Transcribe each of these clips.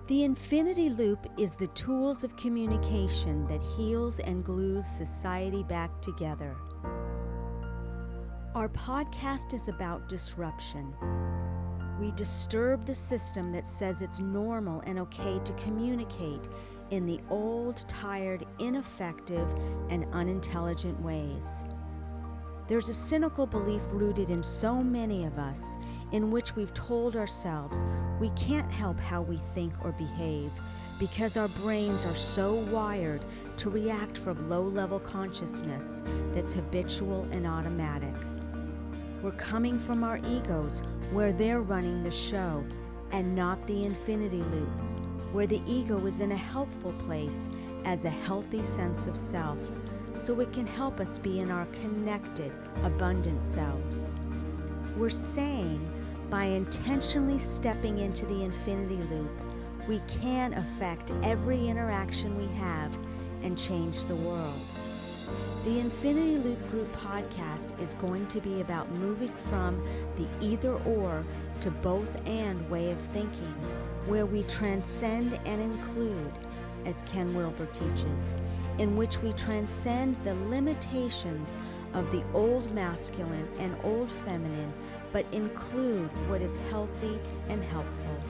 The infinity loop is the tools of communication that heals and glues society back together. Our podcast is about disruption. We disturb the system that says it's normal and okay to communicate in the old, tired, ineffective, and unintelligent ways. There's a cynical belief rooted in so many of us in which we've told ourselves we can't help how we think or behave because our brains are so wired to react from low-level consciousness that's habitual and automatic. We're coming from our egos where they're running the show and not the infinity loop, where the ego is in a helpful place as a healthy sense of self, so it can help us be in our connected, abundant selves. We're saying by intentionally stepping into the infinity loop, we can affect every interaction we have and change the world. The Infinity Loop Group podcast is going to be about moving from the either-or to both-and way of thinking, where we transcend and include, as Ken Wilber teaches, in which we transcend the limitations of the old masculine and old feminine, but include what is healthy and helpful.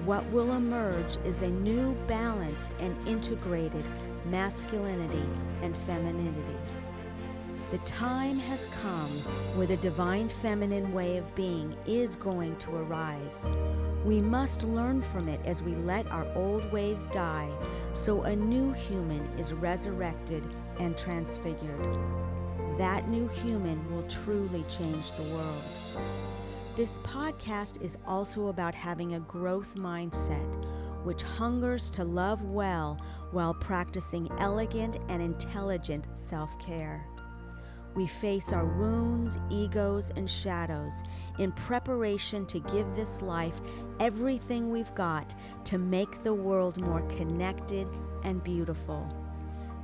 What will emerge is a new, balanced, and integrated masculinity and femininity. The time has come where the divine feminine way of being is going to arise. We must learn from it as we let our old ways die, so a new human is resurrected and transfigured. That new human will truly change the world. This podcast is also about having a growth mindset, which hungers to love well while practicing elegant and intelligent self-care. We face our wounds, egos, and shadows in preparation to give this life everything we've got to make the world more connected and beautiful,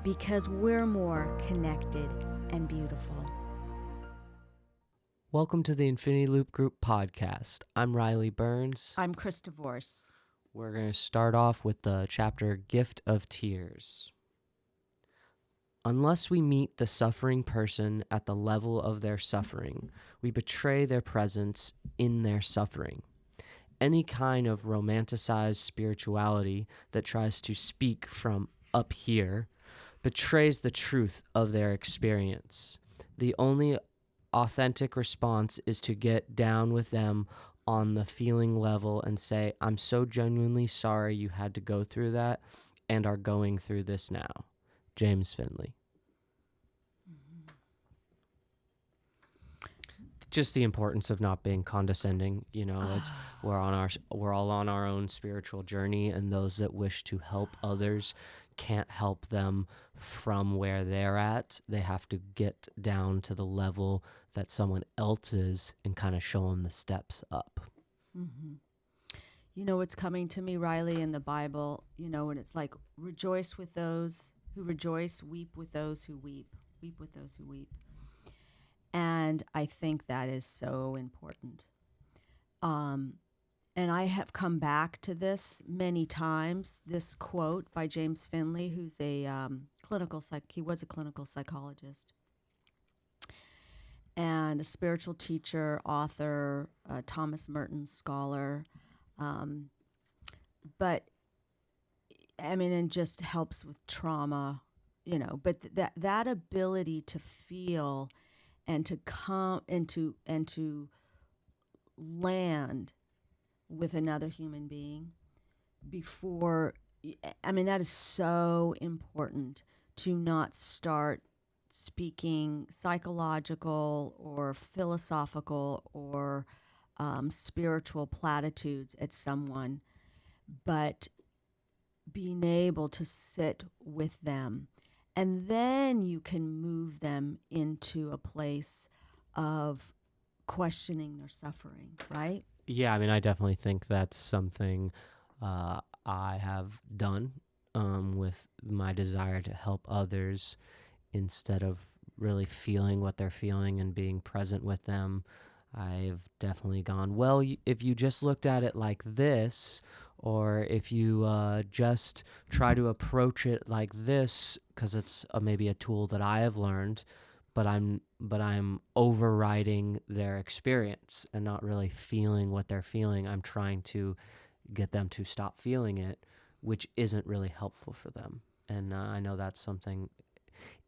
because we're more connected and beautiful. Welcome to the Infinity Loop Group podcast. I'm Riley Burns. I'm Chris DeVorce. We're going to start off with the chapter Gift of Tears. Unless we meet the suffering person at the level of their suffering, we betray their presence in their suffering. Any kind of romanticized spirituality that tries to speak from up here betrays the truth of their experience. The only authentic response is to get down with them on the feeling level and say, I'm so genuinely sorry you had to go through that and are going through this now. James Finley. Just the importance of not being condescending. You know, we're all on our own spiritual journey, and those that wish to help others can't help them from where they're at. They have to get down to the level that someone else is and kind of show them the steps up. Mm-hmm. You know what's coming to me, Riley, in the Bible, you know, and it's like, rejoice with those who rejoice, weep with those who weep, weep with those who weep. And I think that is so important. And I have come back to this many times, this quote by James Finley, who's a he was a clinical psychologist and a spiritual teacher, author, Thomas Merton scholar. But I mean, and just helps with trauma, you know, but that ability to feel and to come and to land with another human being before, I mean, that is so important, to not start speaking psychological or philosophical or spiritual platitudes at someone, but being able to sit with them. And then you can move them into a place of questioning their suffering, right? Yeah, I mean, I definitely think that's something I have done with my desire to help others, instead of really feeling what they're feeling and being present with them. I've definitely gone, well, if you just looked at it like this, Or if you just try to approach it like this, because it's maybe a tool that I have learned, but I'm overriding their experience and not really feeling what they're feeling. I'm trying to get them to stop feeling it, which isn't really helpful for them. And I know that's something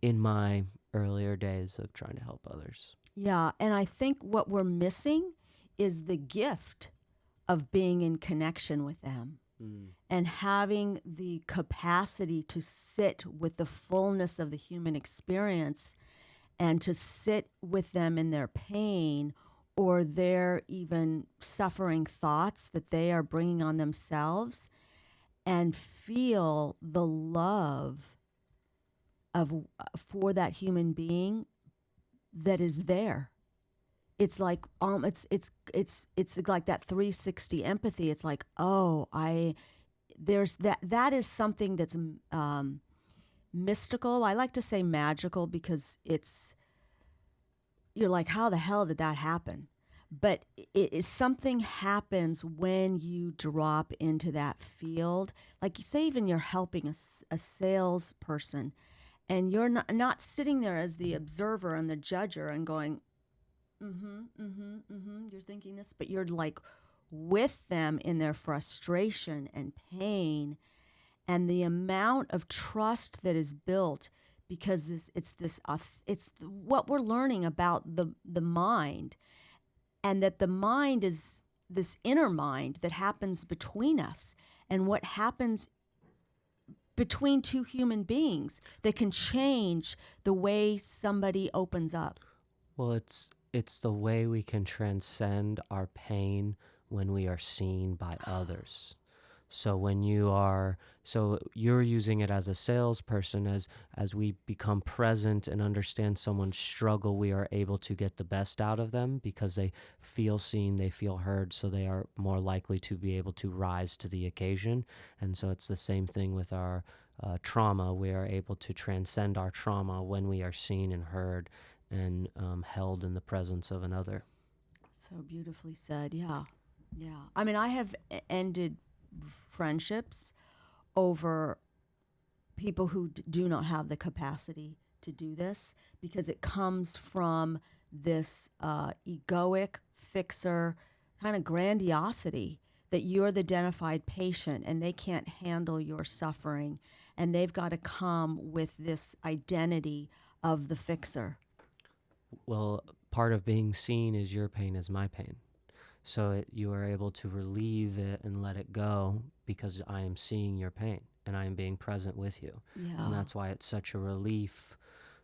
in my earlier days of trying to help others. Yeah, and I think what we're missing is the gift of being in connection with them and having the capacity to sit with the fullness of the human experience and to sit with them in their pain or their even suffering thoughts that they are bringing on themselves and feel the love of for that human being that is there. It's like it's like that 360 empathy. It's like, oh, there's that is something that's mystical. I like to say magical because you're like, how the hell did that happen? But something happens when you drop into that field. Like, say even you're helping a salesperson, and you're not sitting there as the observer and the judger and going, you're thinking this, but you're like with them in their frustration and pain, and the amount of trust that is built because it's what we're learning about the mind, and that the mind is this inner mind that happens between us, and what happens between two human beings that can change the way somebody opens up. Well, it's the way we can transcend our pain when we are seen by others. So you're using it as a salesperson, as we become present and understand someone's struggle, we are able to get the best out of them because they feel seen, they feel heard, so they are more likely to be able to rise to the occasion. And so it's the same thing with our trauma. We are able to transcend our trauma when we are seen and heard and held in the presence of another. So beautifully said. Yeah. I mean, I have ended friendships over people who do not have the capacity to do this, because it comes from this egoic fixer kind of grandiosity that you're the identified patient and they can't handle your suffering, and they've got to come with this identity of the fixer. Well, part of being seen is your pain is my pain. So you are able to relieve it and let it go because I am seeing your pain and I am being present with you. Yeah. And that's why it's such a relief.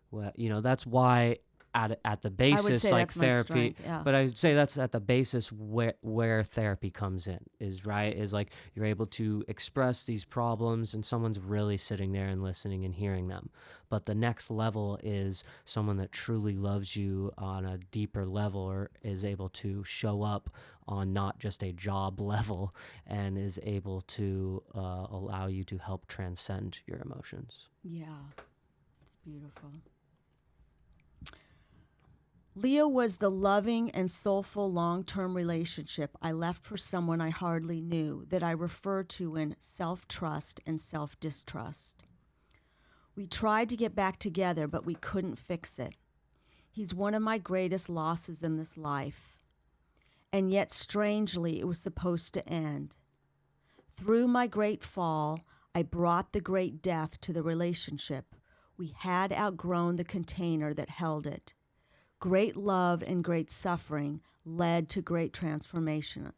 Well, that's why at the basis, I would say like that's my therapy, strength, yeah. but I would say that's at the basis where therapy comes in, is like you're able to express these problems and someone's really sitting there and listening and hearing them. But the next level is someone that truly loves you on a deeper level, or is able to show up on not just a job level and is able to allow you to help transcend your emotions. Yeah, it's beautiful. Leo was the loving and soulful long-term relationship I left for someone I hardly knew, that I refer to in self-trust and self-distrust. We tried to get back together, but we couldn't fix it. He's one of my greatest losses in this life. And yet, strangely, it was supposed to end. Through my great fall, I brought the great death to the relationship. We had outgrown the container that held it. Great love and great suffering led to great transformation.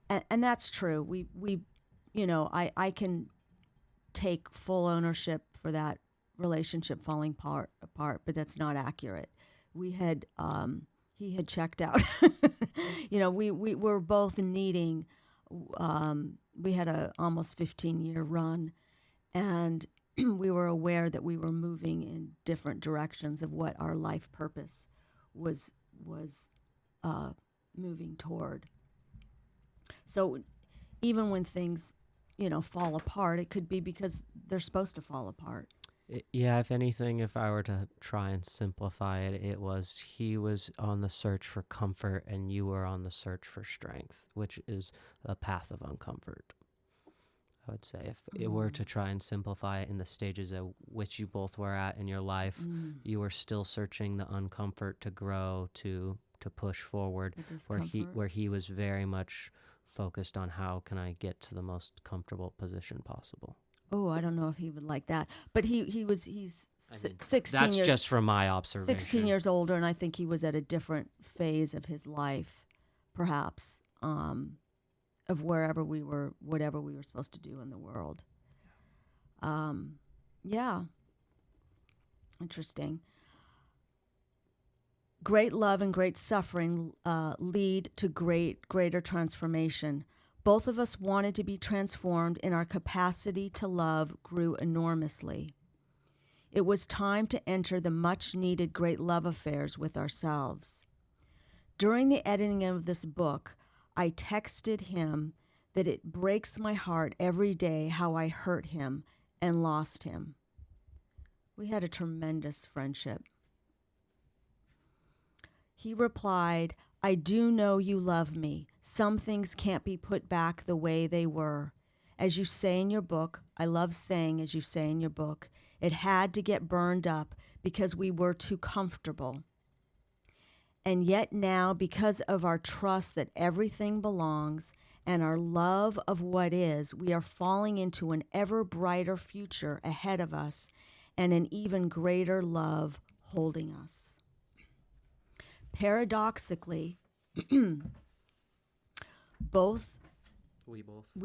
And that's true. We I can take full ownership for that relationship falling apart, but that's not accurate. We had he had checked out. We were both needing. We had a almost 15-year run, and we were aware that we were moving in different directions of what our life purpose was moving toward. So even when things, fall apart, it could be because they're supposed to fall apart. Yeah, if anything, if I were to try and simplify it, it was he was on the search for comfort and you were on the search for strength, which is a path of uncomfort. I would say if it were to try and simplify it in the stages at which you both were at in your life, you were still searching the uncomfort to grow, to push forward, where he was very much focused on how can I get to the most comfortable position possible. Oh, I don't know if he would like that. But he's I mean, 16 that's years just from my observation. 16 years older, and I think he was at a different phase of his life, perhaps, of whatever we were supposed to do in the world. Yeah. Interesting. Great love and great suffering lead to greater transformation. Both of us wanted to be transformed, and our capacity to love grew enormously. It was time to enter the much-needed great love affairs with ourselves. During the editing of this book, I texted him that it breaks my heart every day how I hurt him and lost him. We had a tremendous friendship. He replied, I do know you love me. Some things can't be put back the way they were. As you say in your book, I love saying as you say in your book, it had to get burned up because we were too comfortable. And yet now, because of our trust that everything belongs and our love of what is, we are falling into an ever brighter future ahead of us and an even greater love holding us. Paradoxically, we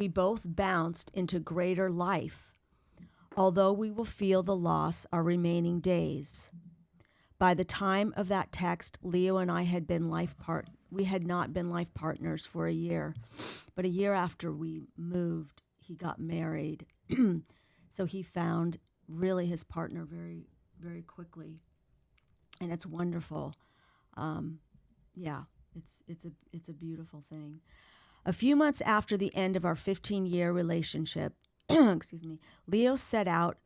both bounced into greater life, although we will feel the loss our remaining days. By the time of that text, Leo and I had not been life partners for a year, but a year after we moved, he got married. So he found really his partner very, very quickly, and it's wonderful. It's a beautiful thing. A few months after the end of our 15-year relationship, Leo set out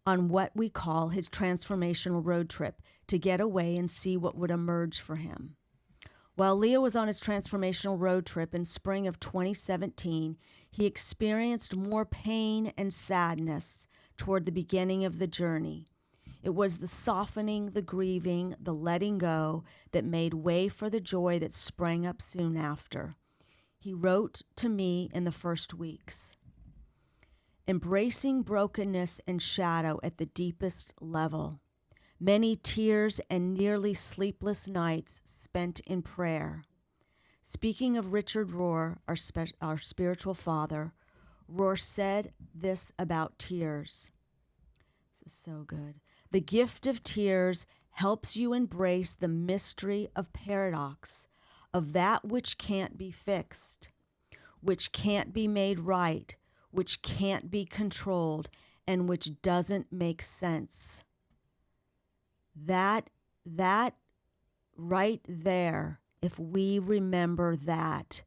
on what we call his transformational road trip to get away and see what would emerge for him. While Leo was on his transformational road trip in spring of 2017, he experienced more pain and sadness toward the beginning of the journey. It was the softening, the grieving, the letting go that made way for the joy that sprang up soon after. He wrote to me in the first weeks, embracing brokenness and shadow at the deepest level. Many tears and nearly sleepless nights spent in prayer. Speaking of Richard Rohr, our spiritual father, Rohr said this about tears. This is so good. The gift of tears helps you embrace the mystery of paradox, of that which can't be fixed, which can't be made right, which can't be controlled, and which doesn't make sense. That right there, if we remember that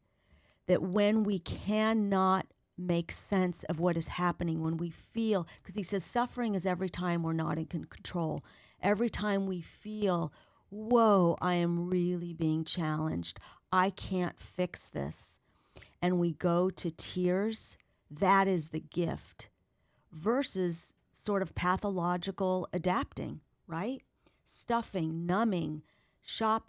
when we cannot make sense of what is happening, when we feel, because he says suffering is every time we're not in control, every time we feel, whoa, I am really being challenged, I can't fix this, and we go to tears, that is the gift, versus sort of pathological adapting, right? Stuffing, numbing,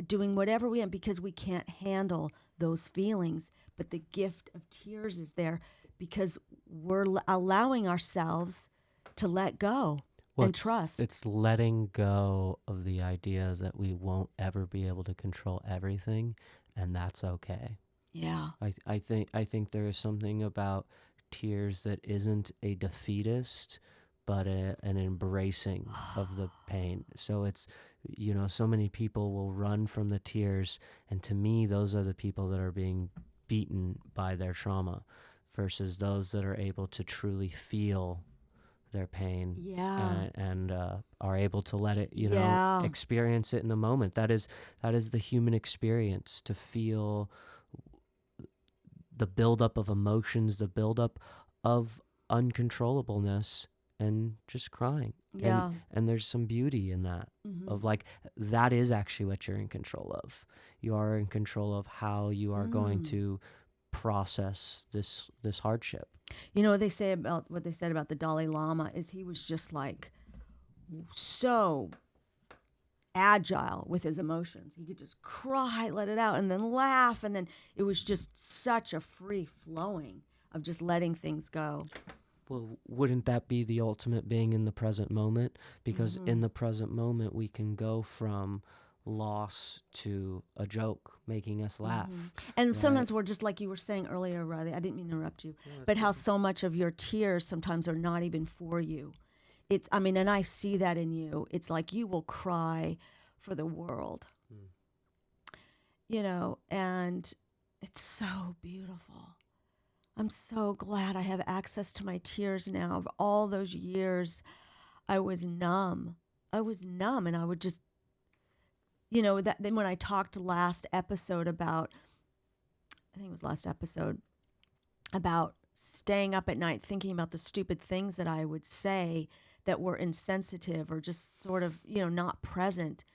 doing whatever we want because we can't handle those feelings. But the gift of tears is there because we're allowing ourselves to let go and trust. It's letting go of the idea that we won't ever be able to control everything, and that's okay. Yeah. I think there is something about tears that isn't a defeatist, but an embracing of the pain. So it's, so many people will run from the tears, and to me, those are the people that are being beaten by their trauma versus those that are able to truly feel their pain and are able to let it, experience it in the moment. That is the human experience, to feel the buildup of emotions, the buildup of uncontrollableness, and just crying. Yeah. And there's some beauty in that, of like, that is actually what you're in control of. You are in control of how you are going to process this hardship. You know what they say about what they said about the Dalai Lama is he was just like so agile with his emotions. He could just cry, let it out, and then laugh, and then it was just such a free flowing of just letting things go. Well, wouldn't that be the ultimate being in the present moment? Because in the present moment, we can go from loss to a joke, making us laugh. And sometimes we're just like you were saying earlier, Riley, I didn't mean to interrupt you, but how so much of your tears sometimes are not even for you. It's, I mean, and I see that in you. It's like you will cry for the world, you know, and it's so beautiful. I'm so glad I have access to my tears now. Of all those years, I was numb. And I would just, you know, that then when I talked last episode about, I think it was last episode, about staying up at night thinking about the stupid things that I would say that were insensitive or just sort of, you know, not present.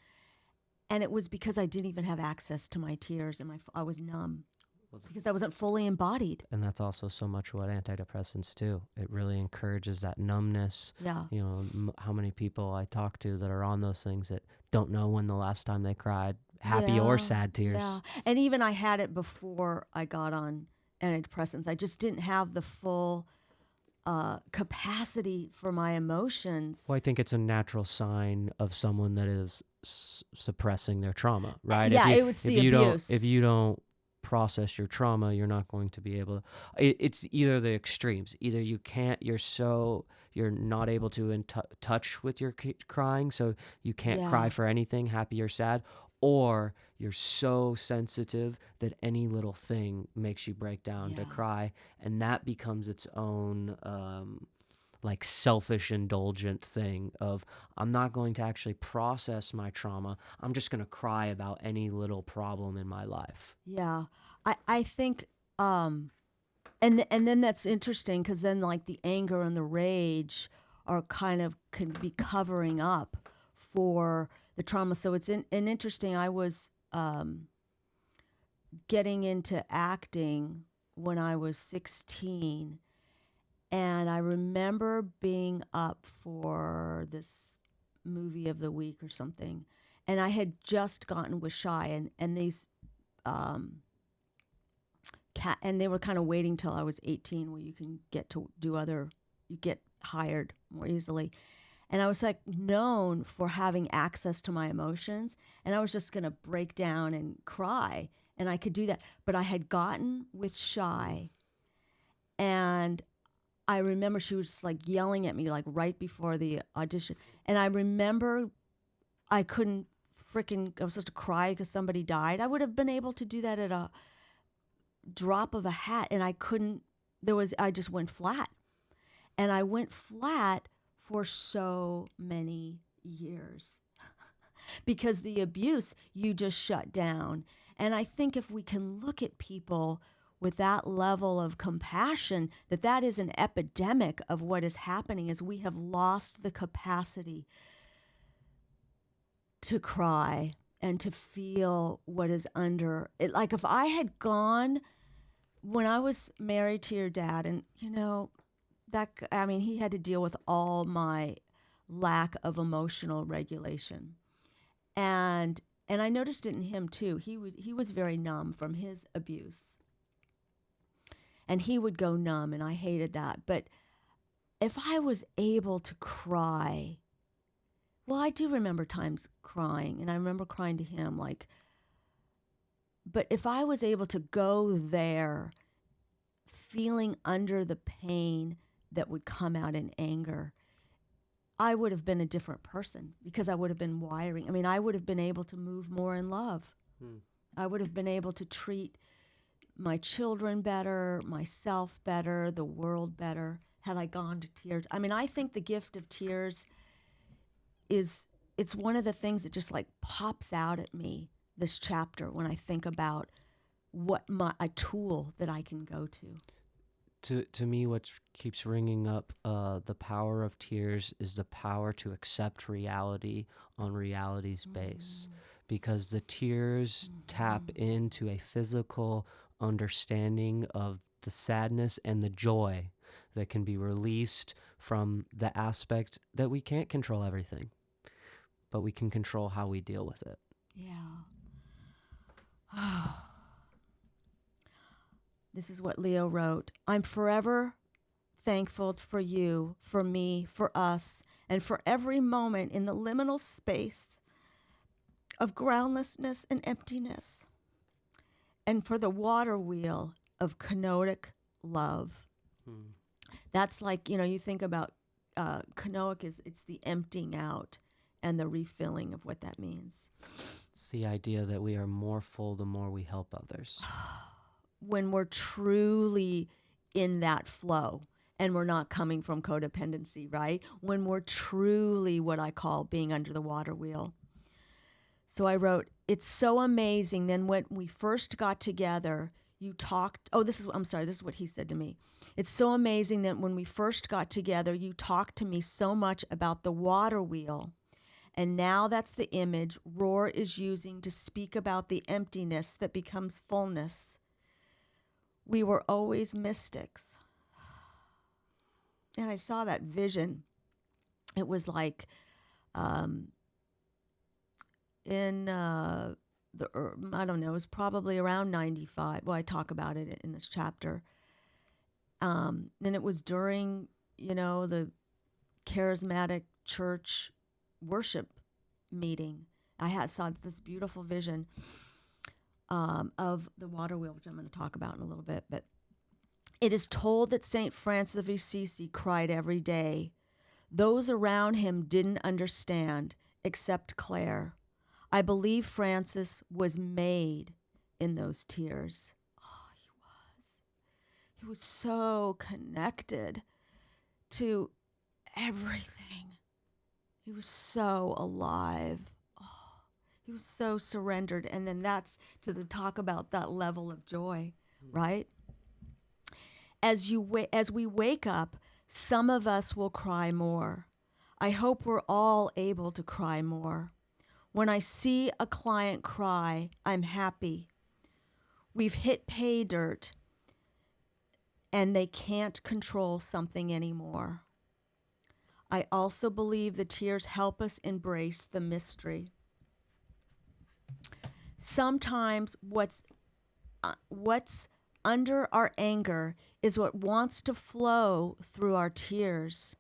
And it was because I didn't even have access to my tears and I was numb. Because I wasn't fully embodied. And that's also so much what antidepressants do. It really encourages that numbness. Yeah. You know, how many people I talk to that are on those things that don't know when the last time they cried, happy or sad tears. Yeah. And even I had it before I got on antidepressants. I just didn't have the full capacity for my emotions. Well, I think it's a natural sign of someone that is suppressing their trauma, right? Yeah, it's the abuse. If you don't process your trauma, you're not going to be able to. It's either the extremes. Either you can't, you're not able to in touch with your crying, so you can't cry for anything, happy or sad, or you're so sensitive that any little thing makes you break down to cry, and that becomes its own like selfish indulgent thing of, I'm not going to actually process my trauma. I'm just going to cry about any little problem in my life. Yeah. I think, and then that's interesting because then like the anger and the rage are kind of can be covering up for the trauma. So it's an interesting, I was getting into acting when I was 16. And I remember being up for this movie of the week or something. And I had just gotten with Shy and these, and they were kind of waiting till I was 18 where you can get to you get hired more easily. And I was like known for having access to my emotions. And I was just going to break down and cry. And I could do that. But I had gotten with Shy and I remember she was just like yelling at me like right before the audition. And I remember I couldn't I was supposed to cry because somebody died. I would have been able to do that at a drop of a hat and I couldn't, I just went flat. And I went flat for so many years because the abuse, you just shut down. And I think if we can look at people with that level of compassion, that is an epidemic of what is happening is we have lost the capacity to cry and to feel what is under it. Like if I had gone when I was married to your dad and, you know, he had to deal with all my lack of emotional regulation. And I noticed it in him too. He was very numb from his abuse. And he would go numb, and I hated that. But if I was able to cry, well, I do remember times crying, and I remember crying to him, but if I was able to go there, feeling under the pain that would come out in anger, I would have been a different person because I would have been wiring. I mean, I would have been able to move more in love. I would have been able to treat my children better, myself better, the world better, had I gone to tears. I mean, I think the gift of tears it's one of the things that just like pops out at me this chapter when I think about what a tool that I can go to. To me, what keeps ringing up the power of tears is the power to accept reality on reality's base, because the tears tap into a physical understanding of the sadness and the joy that can be released from the aspect that we can't control everything, but we can control how we deal with it. Yeah. This is what Leo wrote. I'm forever thankful for you, for me, for us, and for every moment in the liminal space of groundlessness and emptiness, and for the water wheel of kenotic love. That's like, you think about kenoic it's the emptying out and the refilling of what that means. It's the idea that we are more full the more we help others. When we're truly in that flow and we're not coming from codependency, right? When we're truly what I call being under the water wheel. So I wrote, it's so amazing. Then when we first got together, you talked, this is what he said to me. It's so amazing that when we first got together, you talked to me so much about the water wheel. And now that's the image Roar is using to speak about the emptiness that becomes fullness. We were always mystics. And I saw that vision. It was like in I don't know, it was probably around 95. Well, I talk about it in this chapter. And it was during, the charismatic church worship meeting. I saw this beautiful vision of the water wheel, which I'm going to talk about in a little bit. But it is told that St. Francis of Assisi cried every day. Those around him didn't understand, except Claire. I believe Francis was made in those tears. Oh, he was. He was so connected to everything. He was so alive. Oh, he was so surrendered. And then that's to the talk about that level of joy, right? As we wake up, some of us will cry more. I hope we're all able to cry more. When I see a client cry, I'm happy. We've hit pay dirt, and they can't control something anymore. I also believe the tears help us embrace the mystery. Sometimes what's under our anger is what wants to flow through our tears.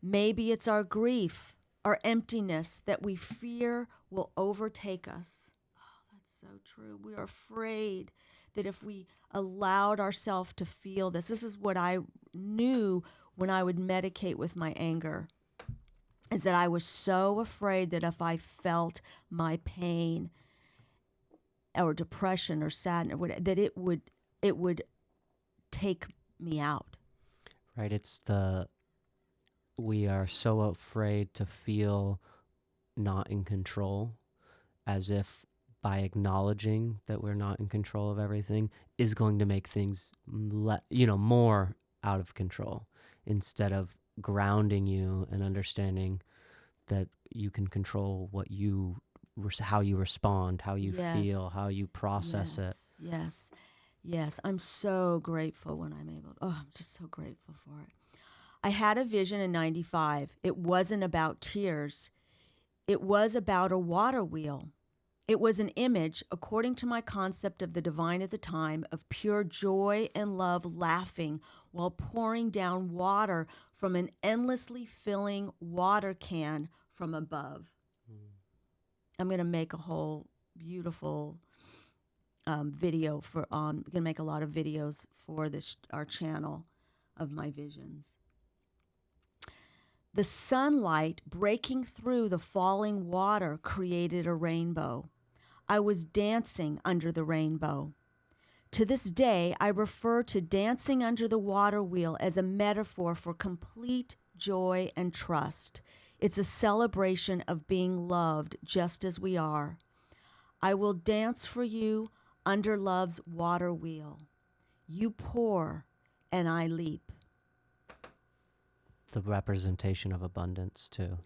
Maybe it's our grief, our emptiness that we fear will overtake us. Oh, that's so true. We are afraid that if we allowed ourselves to feel this is what I knew when I would medicate with my anger, is that I was so afraid that if I felt my pain or depression or sadness, that it would take me out. Right, we are so afraid to feel not in control, as if by acknowledging that we're not in control of everything is going to make things more out of control, instead of grounding you and understanding that you can control how you respond, how you feel, how you process it. Yes. I'm so grateful when I'm able. I'm just so grateful for it. I had a vision in 95. It wasn't about tears. It was about a water wheel. It was an image, according to my concept of the divine at the time, of pure joy and love laughing while pouring down water from an endlessly filling water can from above. I'm going to make a whole beautiful video I'm going to make a lot of videos for our channel of my visions. The sunlight breaking through the falling water created a rainbow. I was dancing under the rainbow. To this day, I refer to dancing under the water wheel as a metaphor for complete joy and trust. It's a celebration of being loved just as we are. I will dance for you under love's water wheel. You pour, and I leap. The representation of abundance too,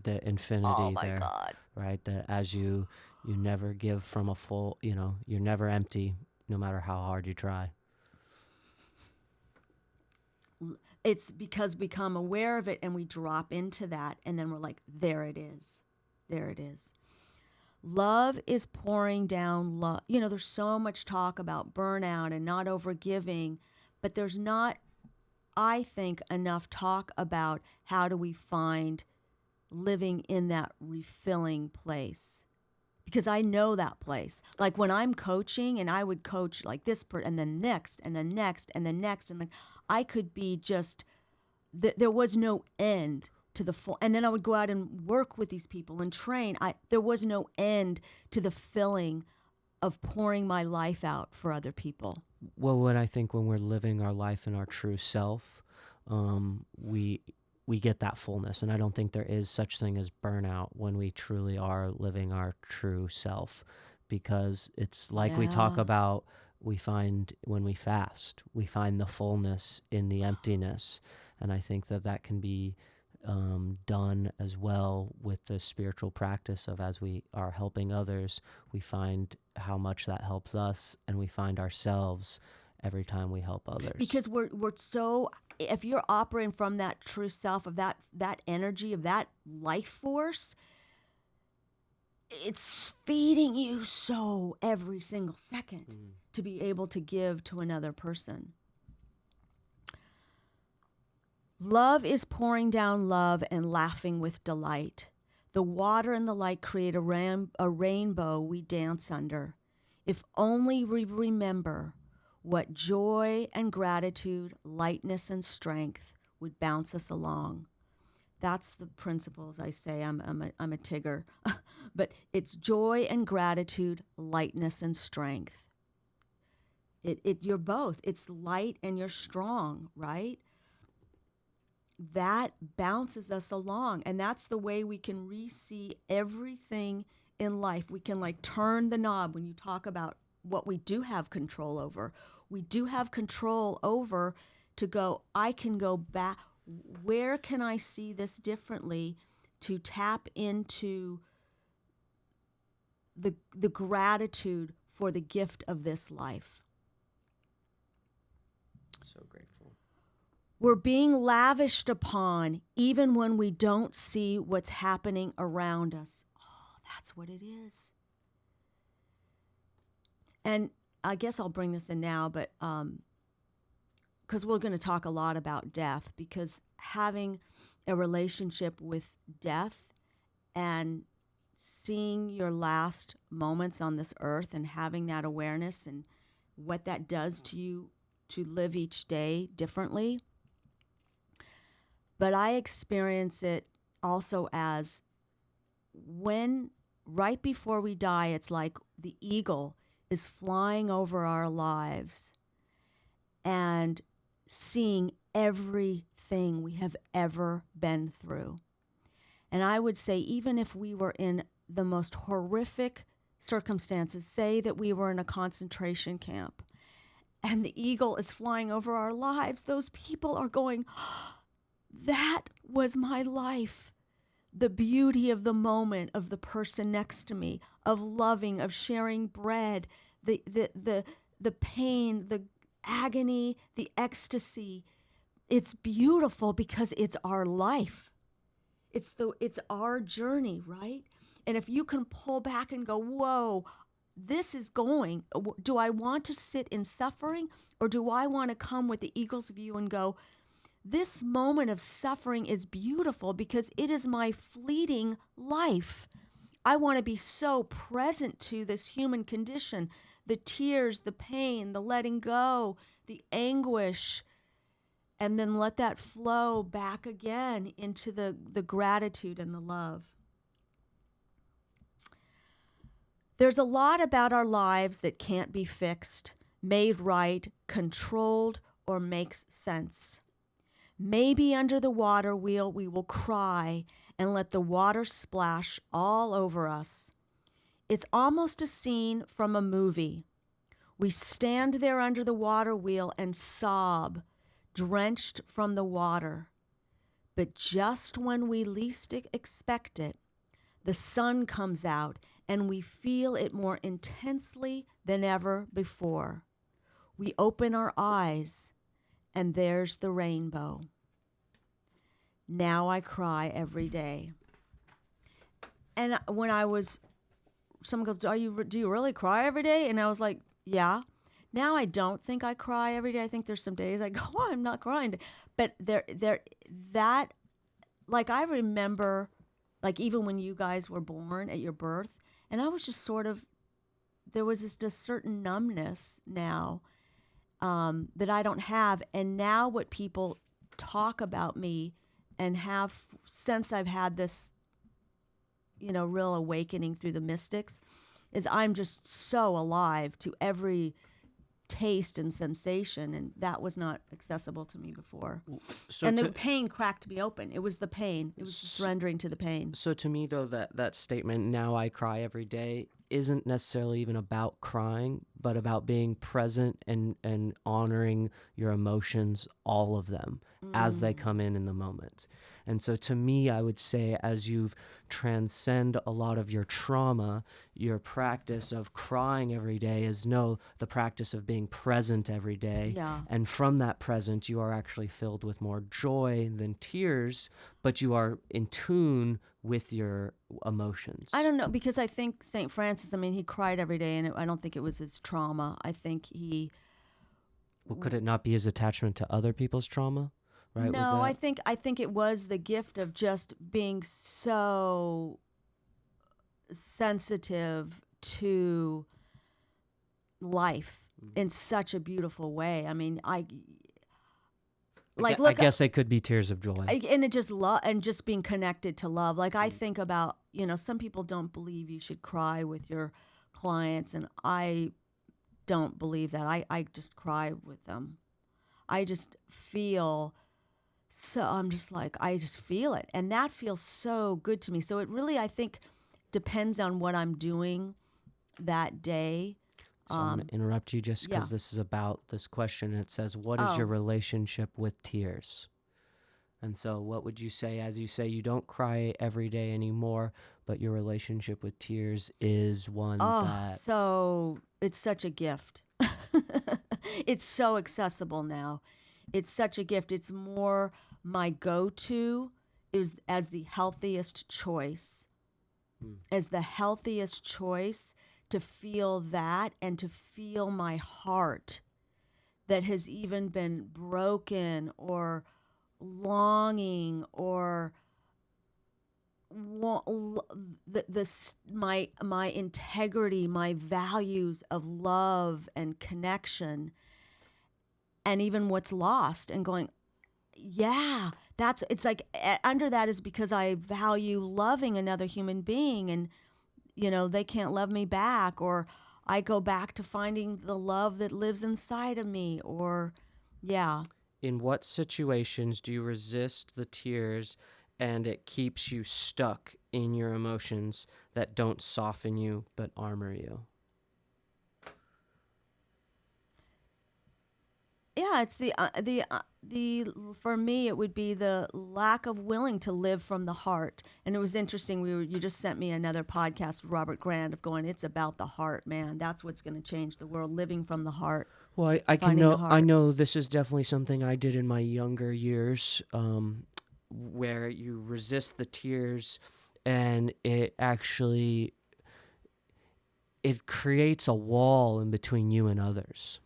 the infinity oh my there, God. right? That as you never give from a full, you're never empty, no matter how hard you try. It's because we become aware of it and we drop into that, and then we're like, there it is. There it is. Love is pouring down love. There's so much talk about burnout and not overgiving, but there's not, I think, enough talk about how do we find living in that refilling place. Because I know that place. Like when I'm coaching, and I would coach like this, and then next, and then next, and then next, and then I could be just, there was no end to the full. And then I would go out and work with these people and train. There was no end to the filling of pouring my life out for other people. Well, what I think when we're living our life in our true self, we get that fullness. And I don't think there is such thing as burnout when we truly are living our true self, because it's like we talk about, we find when we fast, we find the fullness in the emptiness. And I think that can be done as well with the spiritual practice of, as we are helping others, we find how much that helps us, and we find ourselves every time we help others. Because we're so, if you're operating from that true self, of that energy, of that life force, it's feeding you so every single second to be able to give to another person. Love is pouring down love and laughing with delight. The water and the light create a rainbow we dance under. If only we remember what joy and gratitude, lightness and strength would bounce us along. That's the principles I say. I'm a Tigger. But it's joy and gratitude, lightness and strength. You're both. It's light and you're strong, right? That bounces us along, and that's the way we can re-see everything in life. We can turn the knob when you talk about what we do have control over. We do have control over to go, I can go back. Where can I see this differently to tap into the gratitude for the gift of this life? So grateful. We're being lavished upon even when we don't see what's happening around us. Oh, that's what it is. And I guess I'll bring this in now, but because we're going to talk a lot about death, because having a relationship with death and seeing your last moments on this earth and having that awareness and what that does to you to live each day differently. But I experience it also as when, right before we die, it's like the eagle is flying over our lives and seeing everything we have ever been through. And I would say, even if we were in the most horrific circumstances, say that we were in a concentration camp, and the eagle is flying over our lives, those people are going, that was my life. The beauty of the moment, of the person next to me, of loving, of sharing bread, the pain, the agony, the ecstasy. It's beautiful because it's our life. It's our journey, right? And if you can pull back and go, whoa, this is going, do I want to sit in suffering, or do I want to come with the eagle's view and go, this moment of suffering is beautiful because it is my fleeting life. I want to be so present to this human condition, the tears, the pain, the letting go, the anguish, and then let that flow back again into the gratitude and the love. There's a lot about our lives that can't be fixed, made right, controlled, or makes sense. Maybe under the water wheel we will cry and let the water splash all over us. It's almost a scene from a movie. We stand there under the water wheel and sob, drenched from the water. But just when we least expect it, the sun comes out and we feel it more intensely than ever before. We open our eyes and there's the rainbow. Now I cry every day. And when someone goes, do you really cry every day? And I was like, yeah. Now I don't think I cry every day. I think there's some days I go, oh, I'm not crying. But like I remember, like even when you guys were born at your birth, and I was just sort of, there was just certain numbness now that I don't have. And now what people talk about me and have, since I've had this, real awakening through the mystics, is I'm just so alive to every taste and sensation, and that was not accessible to me before. And the pain cracked me open. It was the pain. It was surrendering to the pain. So to me, though, that statement, now I cry every day, isn't necessarily even about crying, but about being present and honoring your emotions, all of them, as they come in the moment. And so to me, I would say, as you've transcend a lot of your trauma, your practice of crying every day is the practice of being present every day. Yeah. And from that present, you are actually filled with more joy than tears, but you are in tune with your emotions. I don't know, because I think St. Francis, he cried every day, and I don't think it was his trauma. I think he... Well, could it not be his attachment to other people's trauma? Right? No, I think it was the gift of just being so sensitive to life in such a beautiful way. I guess they could be tears of joy. And it just and just being connected to love. Like I think about, some people don't believe you should cry with your clients, and I don't believe that. I just cry with them. I just feel... So I'm just like, I just feel it. And that feels so good to me. So it really, I think, depends on what I'm doing that day. So I'm going to interrupt you just because this is about this question. It says, what is your relationship with tears? And so what would you say, as you say, you don't cry every day anymore, but your relationship with tears is one that... So it's such a gift. It's so accessible now. It's such a gift. It's more my go-to is as the healthiest choice. As the healthiest choice to feel that and to feel my heart that has even been broken or longing or my integrity, my values of love and connection, and even what's lost, and going, it's like under that is because I value loving another human being, and they can't love me back, or I go back to finding the love that lives inside of me, or In what situations do you resist the tears and it keeps you stuck in your emotions that don't soften you but armor you? Yeah, it's the for me it would be the lack of willing to live from the heart. And it was interesting. You just sent me another podcast with Robert Grant of going, it's about the heart, man. That's what's going to change the world. Living from the heart. Well, I know this is definitely something I did in my younger years, where you resist the tears, and it creates a wall in between you and others.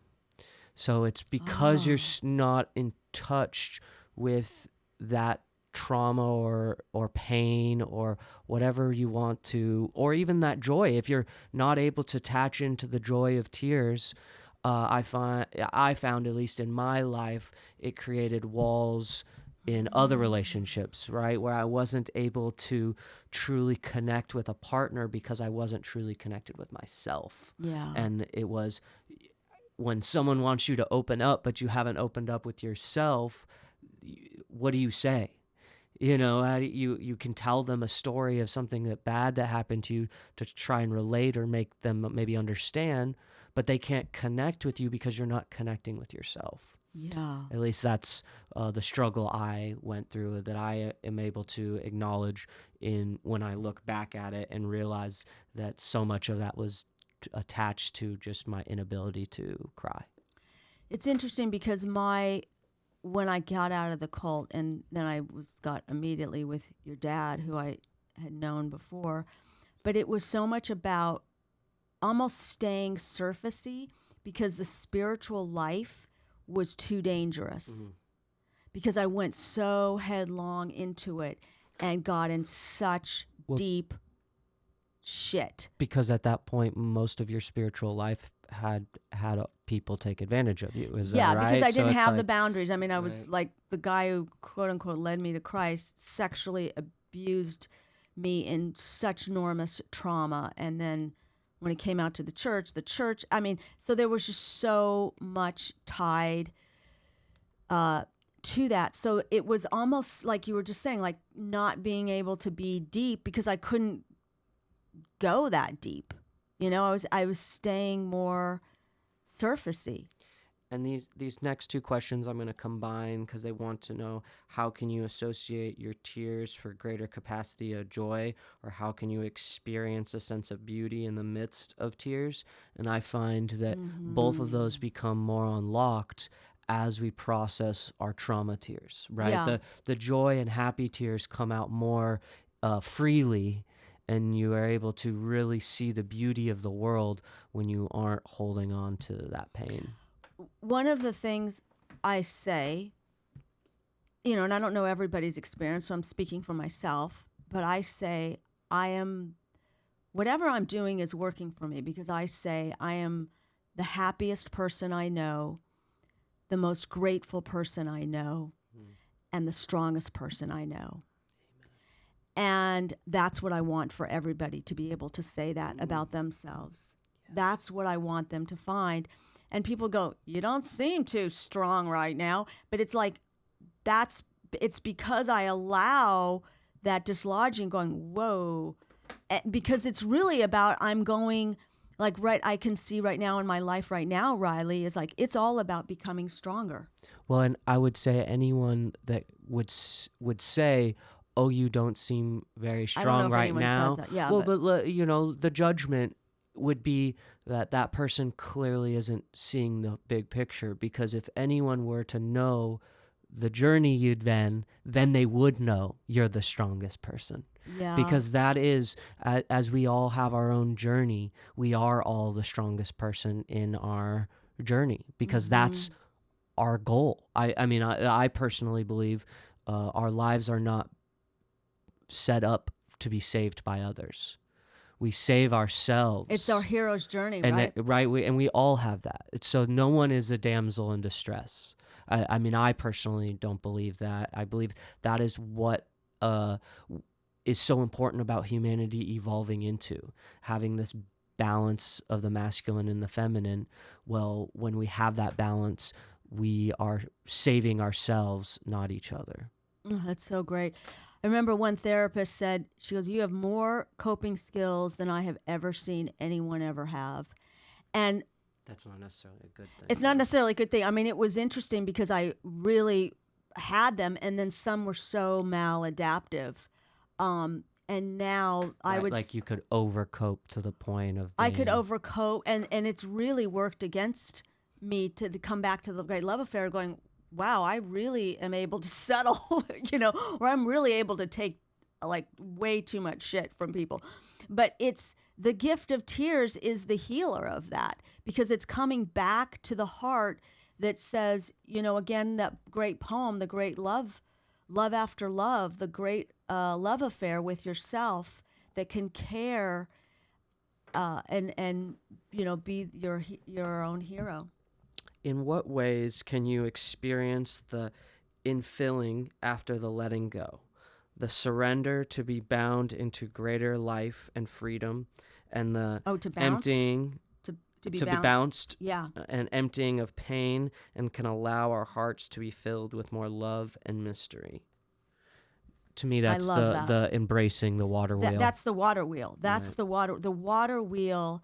So it's because you're not in touch with that trauma or pain or whatever you want to, or even that joy. If you're not able to attach into the joy of tears, I found, at least in my life, it created walls in other relationships, right? Where I wasn't able to truly connect with a partner because I wasn't truly connected with myself. Yeah. And it was... when someone wants you to open up, but you haven't opened up with yourself, what do you say? How do you can tell them a story of something bad that happened to you to try and relate or make them maybe understand, but they can't connect with you because you're not connecting with yourself. Yeah. At least that's the struggle I went through, that I am able to acknowledge in when I look back at it and realize that so much of that was attached to just my inability to cry. It's interesting because when I got out of the cult, and then I got immediately with your dad, who I had known before, but it was so much about almost staying surfacey because the spiritual life was too dangerous. Because I went so headlong into it and got in such deep shit. Because at that point, most of your spiritual life had people take advantage of you. Is that right? Yeah, because I didn't have like, the boundaries. I mean, I was like the guy who, quote unquote, led me to Christ, sexually abused me in such enormous trauma. And then when it came out to the church, I mean, so there was just so much tied to that. So it was almost like you were just saying, like not being able to be deep because I couldn't go that deep. You know, I was staying more surfacey. And these next two questions I'm going to combine because they want to know, how can you associate your tears for greater capacity of joy, or how can you experience a sense of beauty in the midst of tears? And I find that both of those become more unlocked as we process our trauma tears, right? Yeah. The joy and happy tears come out more freely, and you are able to really see the beauty of the world when you aren't holding on to that pain. One of the things I say, you know, and I don't know everybody's experience, so I'm speaking for myself, but I say whatever I'm doing is working for me, because I say I am the happiest person I know, the most grateful person I know, and the strongest person I know. And that's what I want for everybody to be able to say that about themselves. Yes. That's what I want them to find. And people go, you don't seem too strong right now. But it's like, it's because I allow that dislodging, going, whoa. Because it's really about, I'm going, like, I can see right now in my life right now, Riley, is like, it's all about becoming stronger. Well, and I would say anyone that would say, oh, you don't seem very strong right now. Says that. Yeah, well, but you know, the judgment would be that person clearly isn't seeing the big picture, because if anyone were to know the journey you'd then they would know you're the strongest person. Yeah. Because that is, as we all have our own journey, we are all the strongest person in our journey, because that's our goal. I mean, I personally believe our lives are not set up to be saved by others. We save ourselves. It's our hero's journey, and right? We all have that. So no one is a damsel in distress. I mean, I personally don't believe that. I believe that is what is so important about humanity evolving into, having this balance of the masculine and the feminine. Well, when we have that balance, we are saving ourselves, not each other. Oh, that's so great. I remember one therapist said, she goes, you have more coping skills than I have ever seen anyone ever have. And that's not necessarily a good thing. It's not necessarily a good thing. I mean, it was interesting because I really had them, and then some were so maladaptive. And now I would... Like you could overcope to the point of I could overcope, and it's really worked against me to come back to the great love affair going, wow, I really am able to settle, you know, or I'm really able to take like way too much shit from people. But it's the gift of tears is the healer of that, because it's coming back to the heart that says, you know, again, that great poem, the great love after love, the great love affair with yourself that can care and you know, be your own hero. In what ways can you experience the infilling after the letting go, the surrender to be bound into greater life and freedom, and the emptying to be bounced, and emptying of pain, and can allow our hearts to be filled with more love and mystery? To me, that's the embracing the water wheel. That's the water wheel. That's right. The water wheel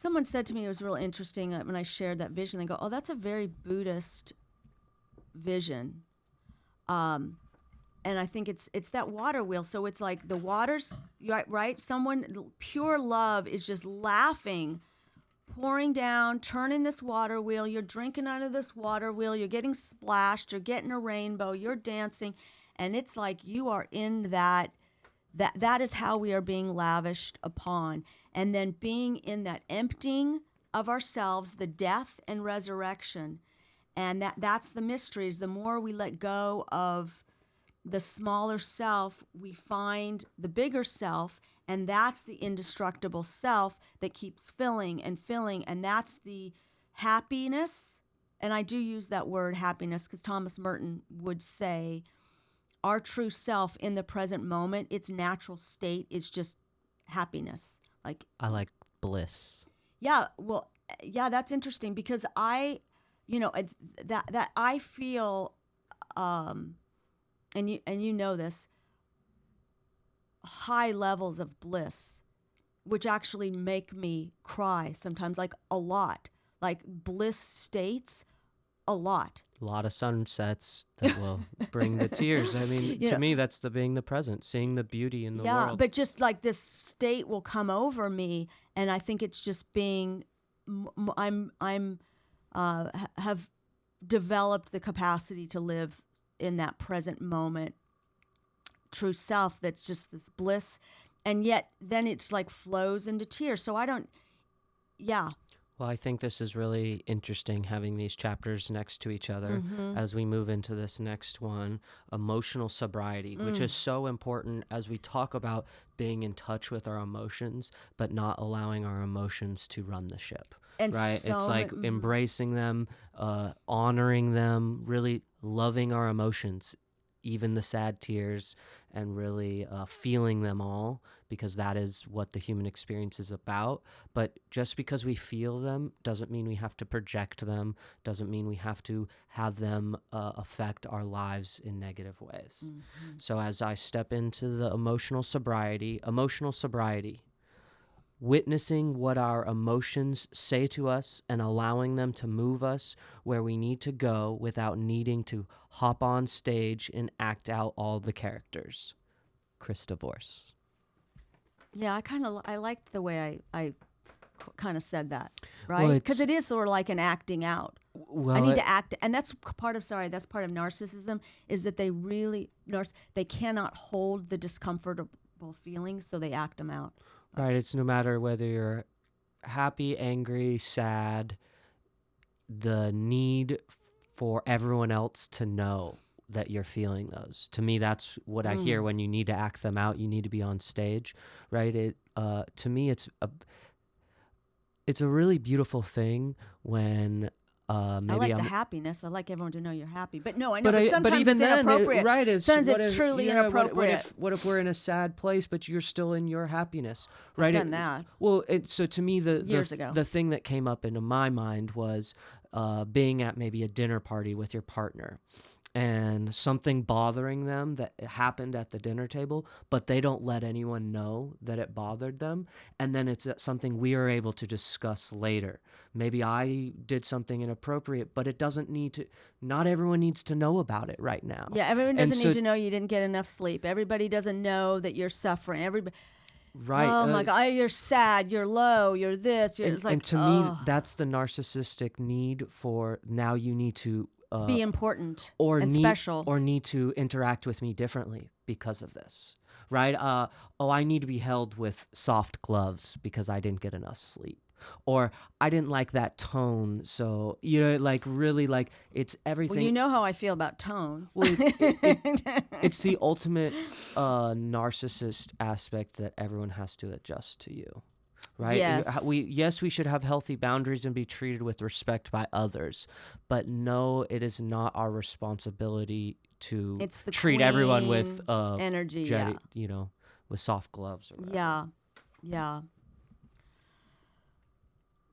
Someone said to me, it was real interesting when I shared that vision. They go, "Oh, that's a very Buddhist vision," and I think it's that water wheel. So it's like the water's right. Someone pure love is just laughing, pouring down, turning this water wheel. You're drinking out of this water wheel. You're getting splashed. You're getting a rainbow. You're dancing, and it's like you are in that. That is how we are being lavished upon. And then being in that emptying of ourselves, the death and resurrection. And that's the mysteries. The more we let go of the smaller self, we find the bigger self, and that's the indestructible self that keeps filling and filling, and that's the happiness. And I do use that word happiness because Thomas Merton would say our true self in the present moment, its natural state is just happiness. Like I like bliss. Yeah, well, yeah, that's interesting because that I feel, and you know this, high levels of bliss, which actually make me cry sometimes, like a lot, like bliss states, a lot. A lot of sunsets that will bring the tears. I mean, to me, that's being the present, seeing the beauty in the world. Yeah, but just like this state will come over me, and I think it's just being, have developed the capacity to live in that present moment, true self. That's just this bliss, and yet then it's like flows into tears. So I don't, yeah. Well, I think this is really interesting having these chapters next to each other as we move into this next one, emotional sobriety, which is so important as we talk about being in touch with our emotions, but not allowing our emotions to run the ship. And right? so, it's like embracing them, honoring them, really loving our emotions, even the sad tears, and really feeling them all, because that is what the human experience is about. But just because we feel them doesn't mean we have to project them, doesn't mean we have to have them affect our lives in negative ways. So as I step into the emotional sobriety, witnessing what our emotions say to us and allowing them to move us where we need to go without needing to hop on stage and act out all the characters. Chris Divorce. Yeah, I liked the way I kind of said that, right? Because it is sort of like an acting out. Well, I need to act, and that's part of narcissism, is that they cannot hold the discomfortable feelings, so they act them out. Right, it's no matter whether you're happy, angry, sad, the need for everyone else to know that you're feeling those. To me, that's what I hear when you need to act them out. You need to be on stage, right? To me, it's a really beautiful thing when maybe I like the happiness. I like everyone to know you're happy. But no, I know. But sometimes even it's inappropriate. Sometimes it's truly inappropriate. What if we're in a sad place, but you're still in your happiness? Right? I've done that. Well, so to me, years ago, the thing that came up into my mind was being at maybe a dinner party with your partner, and something bothering them that happened at the dinner table, but they don't let anyone know that it bothered them. And then it's something we are able to discuss later. Maybe I did something inappropriate, but it doesn't need to, not everyone needs to know about it right now. Yeah, everyone doesn't need to know you didn't get enough sleep. Everybody doesn't know that you're suffering. Everybody. Right. Oh my God, you're sad, you're low, you're this. And to me, that's the narcissistic need for, now you need to be important and special, or need to interact with me differently because of this, right? I need to be held with soft gloves because I didn't get enough sleep, or I didn't like that tone. So like really, like it's everything. Well, you know how I feel about tones. Well, it's the ultimate narcissist aspect that everyone has to adjust to you. Right? Yes. We should have healthy boundaries and be treated with respect by others. But no, it is not our responsibility to treat everyone with energy, with soft gloves or whatever. Yeah.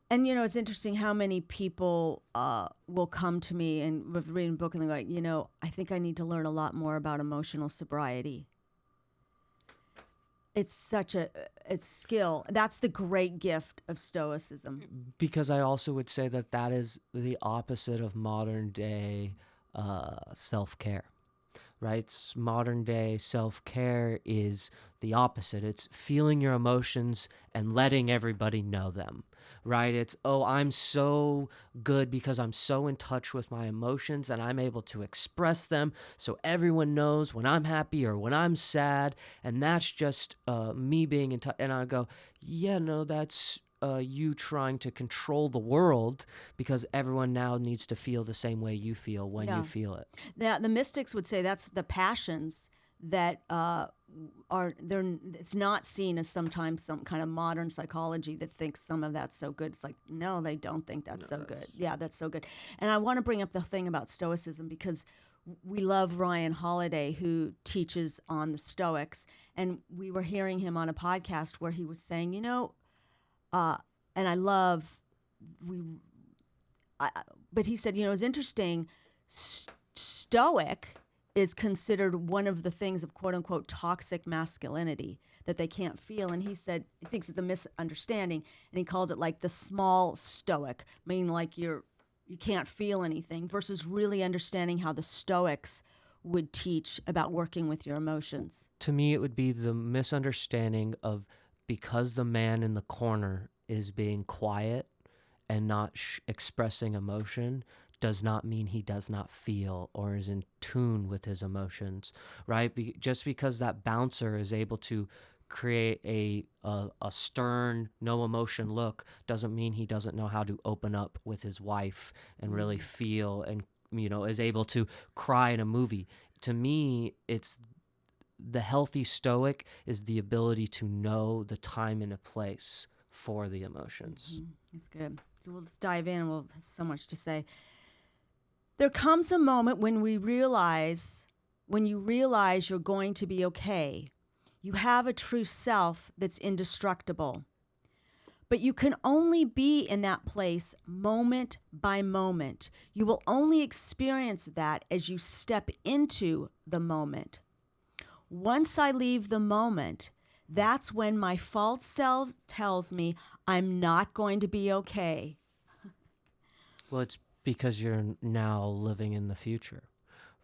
And it's interesting how many people will come to me and with reading a book and they're like, I think I need to learn a lot more about emotional sobriety. It's such it's skill. That's the great gift of Stoicism. Because I also would say that that is the opposite of modern day self-care, right? Modern day self-care is the opposite. It's feeling your emotions and letting everybody know them, right? It's, oh, I'm so good because I'm so in touch with my emotions and I'm able to express them so everyone knows when I'm happy or when I'm sad. And that's just me being in touch. And I go, yeah, no, that's you trying to control the world because everyone now needs to feel the same way you feel when you feel it. The mystics would say that's the passions that it's not seen as sometimes some kind of modern psychology that thinks some of that's so good. It's like, no, they don't think that's so good. Yeah, that's so good. And I want to bring up the thing about Stoicism because we love RyanHoliday, who teaches on the Stoics, and we were hearing him on a podcast where he was saying, and I love, but he said, it's interesting, Stoic is considered one of the things of quote unquote toxic masculinity that they can't feel. And he said, he thinks it's a misunderstanding. And he called it like the small Stoic, meaning like you can't feel anything, versus really understanding how the Stoics would teach about working with your emotions. To me, it would be the misunderstanding of, because the man in the corner is being quiet and not expressing emotion, does not mean he does not feel or is in tune with his emotions, right? Just because that bouncer is able to create a stern, no emotion look doesn't mean he doesn't know how to open up with his wife and really feel and, is able to cry in a movie. To me, it's the healthy Stoic is the ability to know the time and a place for the emotions. That's good. So let's dive in and we'll have so much to say. There comes a moment when you realize you're going to be okay. You have a true self that's indestructible. But you can only be in that place moment by moment. You will only experience that as you step into the moment. Once I leave the moment, that's when my false self tells me I'm not going to be okay. Well, it's because you're now living in the future,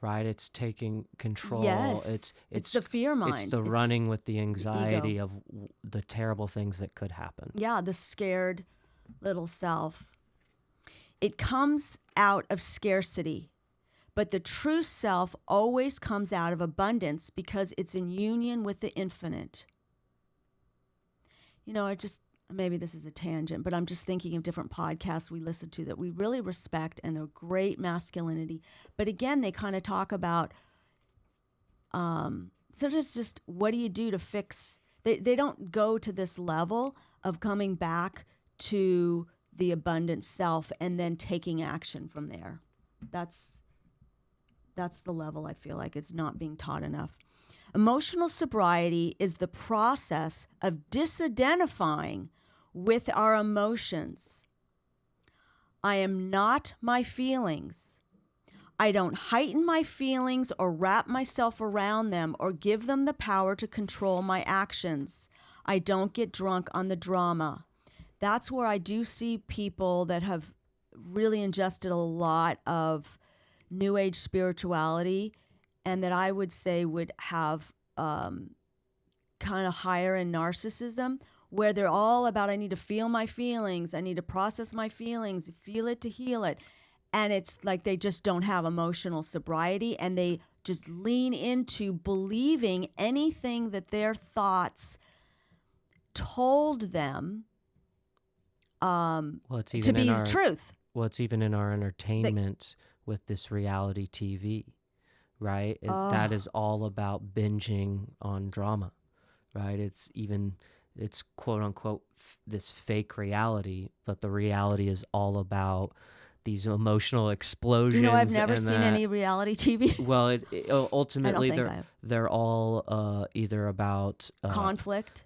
right? It's taking control. Yes, it's the fear mind. It's the running with the anxiety of the terrible things that could happen. Yeah, the scared little self. It comes out of scarcity, but the true self always comes out of abundance because it's in union with the infinite. Maybe this is a tangent, but I'm just thinking of different podcasts we listen to that we really respect and they're great masculinity. But again, they kind of talk about, so it's just what do you do to fix, they don't go to this level of coming back to the abundant self and then taking action from there. That's the level I feel like is not being taught enough. Emotional sobriety is the process of disidentifying with our emotions. I am not my feelings. I don't heighten my feelings or wrap myself around them or give them the power to control my actions. I don't get drunk on the drama. That's where I do see people that have really ingested a lot of New Age spirituality and that I would say would have kind of higher in narcissism, where they're all about, I need to feel my feelings, I need to process my feelings, feel it to heal it. And it's like they just don't have emotional sobriety and they just lean into believing anything that their thoughts told them to be the truth. Well, it's even in our entertainment with this reality TV, right? That is all about binging on drama, right? It's quote unquote this fake reality, but the reality is all about these emotional explosions. I've never seen any reality TV. Well, ultimately they're all either about conflict,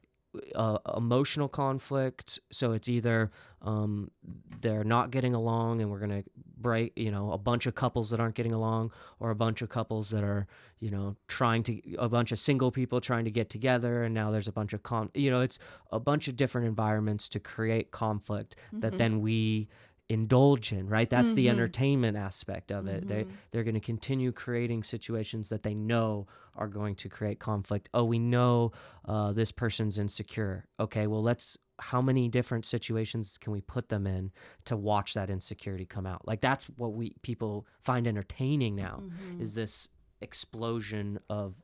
emotional conflict. So it's either they're not getting along and we're going to break, a bunch of couples that aren't getting along, or a bunch of couples that are, a bunch of single people trying to get together, and now there's a bunch of it's a bunch of different environments to create conflict that then we indulge in, right? That's the entertainment aspect of it. They're going to continue creating situations that they know are going to create conflict. Oh, we know this person's insecure. Okay, well, how many different situations can we put them in to watch that insecurity come out? Like, that's what people find entertaining now, is this explosion of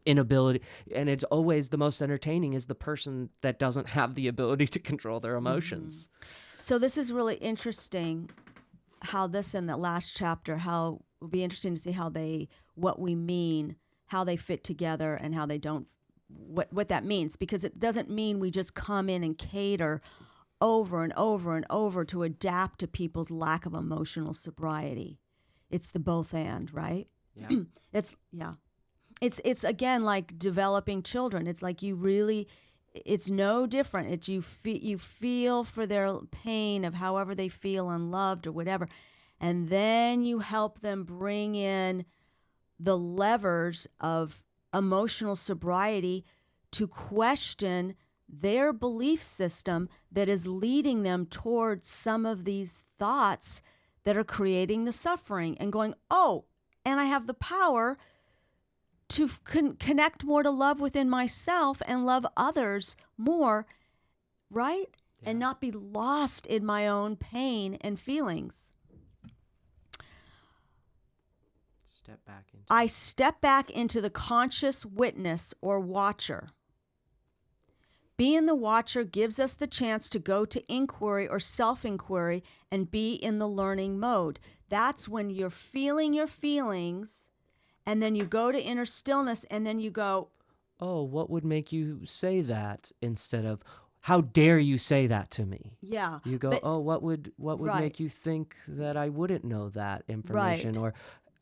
inability. And it's always the most entertaining is the person that doesn't have the ability to control their emotions. So this is really interesting, how this in the last chapter, how it would be interesting to see what we mean, how they fit together and how they don't, what that means, because it doesn't mean we just come in and cater over and over and over to adapt to people's lack of emotional sobriety. It's the both and, right? Yeah. It's again like developing children. It's like it's no different. It's you feel for their pain of however they feel unloved or whatever, and then you help them bring in the levers of emotional sobriety to question their belief system that is leading them towards some of these thoughts that are creating the suffering, and going, oh, and I have the power to connect more to love within myself and love others more, right? Yeah. And not be lost in my own pain and feelings. I step back into the conscious witness or watcher. Being the watcher gives us the chance to go to inquiry or self-inquiry and be in the learning mode. That's when you're feeling your feelings, and then you go to inner stillness, and then you go, oh, what would make you say that, instead of, how dare you say that to me? Yeah. You go, oh, what would make you think that I wouldn't know that information? Right. Or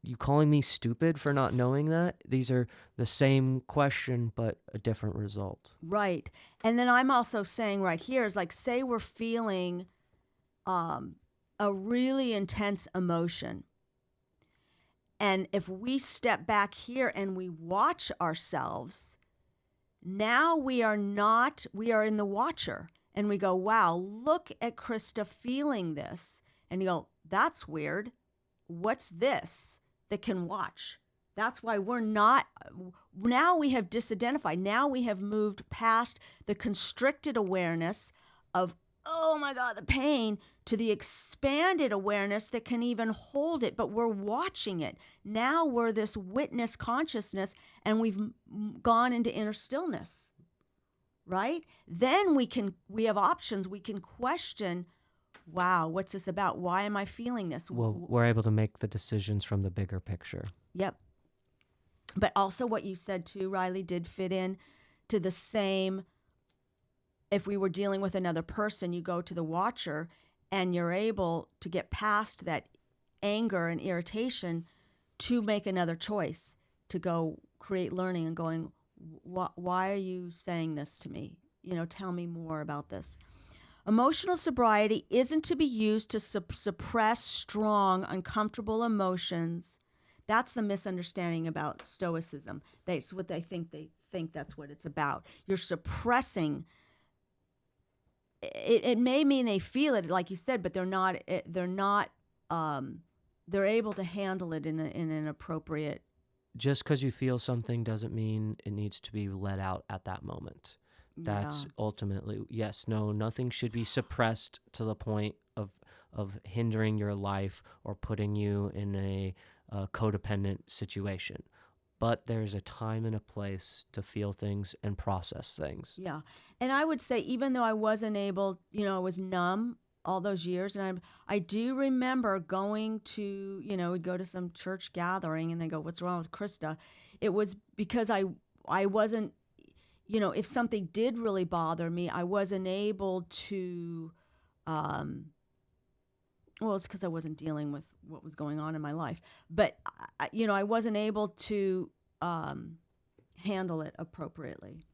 you calling me stupid for not knowing that? These are the same question, but a different result. Right. And then I'm also saying right here is like, say we're feeling a really intense emotion. And if we step back here and we watch ourselves, now we are in the watcher. And we go, wow, look at Krista feeling this. And you go, that's weird. What's this that can watch? That's why now we have disidentified. Now we have moved past the constricted awareness of, oh my God, the pain, to the expanded awareness that can even hold it, but we're watching it. Now we're this witness consciousness, and we've gone into inner stillness, right? Then we have options. We can question, wow, what's this about? Why am I feeling this? Well, we're able to make the decisions from the bigger picture. Yep. But also what you said too, Riley, did fit in to the same. If we were dealing with another person, you go to the watcher and you're able to get past that anger and irritation to make another choice, to go create learning and going, why are you saying this to me? Tell me more about this. Emotional sobriety isn't to be used to suppress strong, uncomfortable emotions. That's the misunderstanding about Stoicism. That's what they think that's what it's about. You're suppressing. It may mean they feel it, like you said, but they're not. They're able to handle it in an appropriate. Just because you feel something doesn't mean it needs to be let out at that moment. That's ultimately, yes, no, nothing should be suppressed to the point of hindering your life or putting you in a codependent situation. But there's a time and a place to feel things and process things. Yeah. And I would say, even though I wasn't able, I was numb all those years, and I do remember going to, we'd go to some church gathering and they go, what's wrong with Krista? It was because I wasn't, if something did really bother me, I wasn't able to, it's because I wasn't dealing with what was going on in my life. But, I wasn't able to handle it appropriately.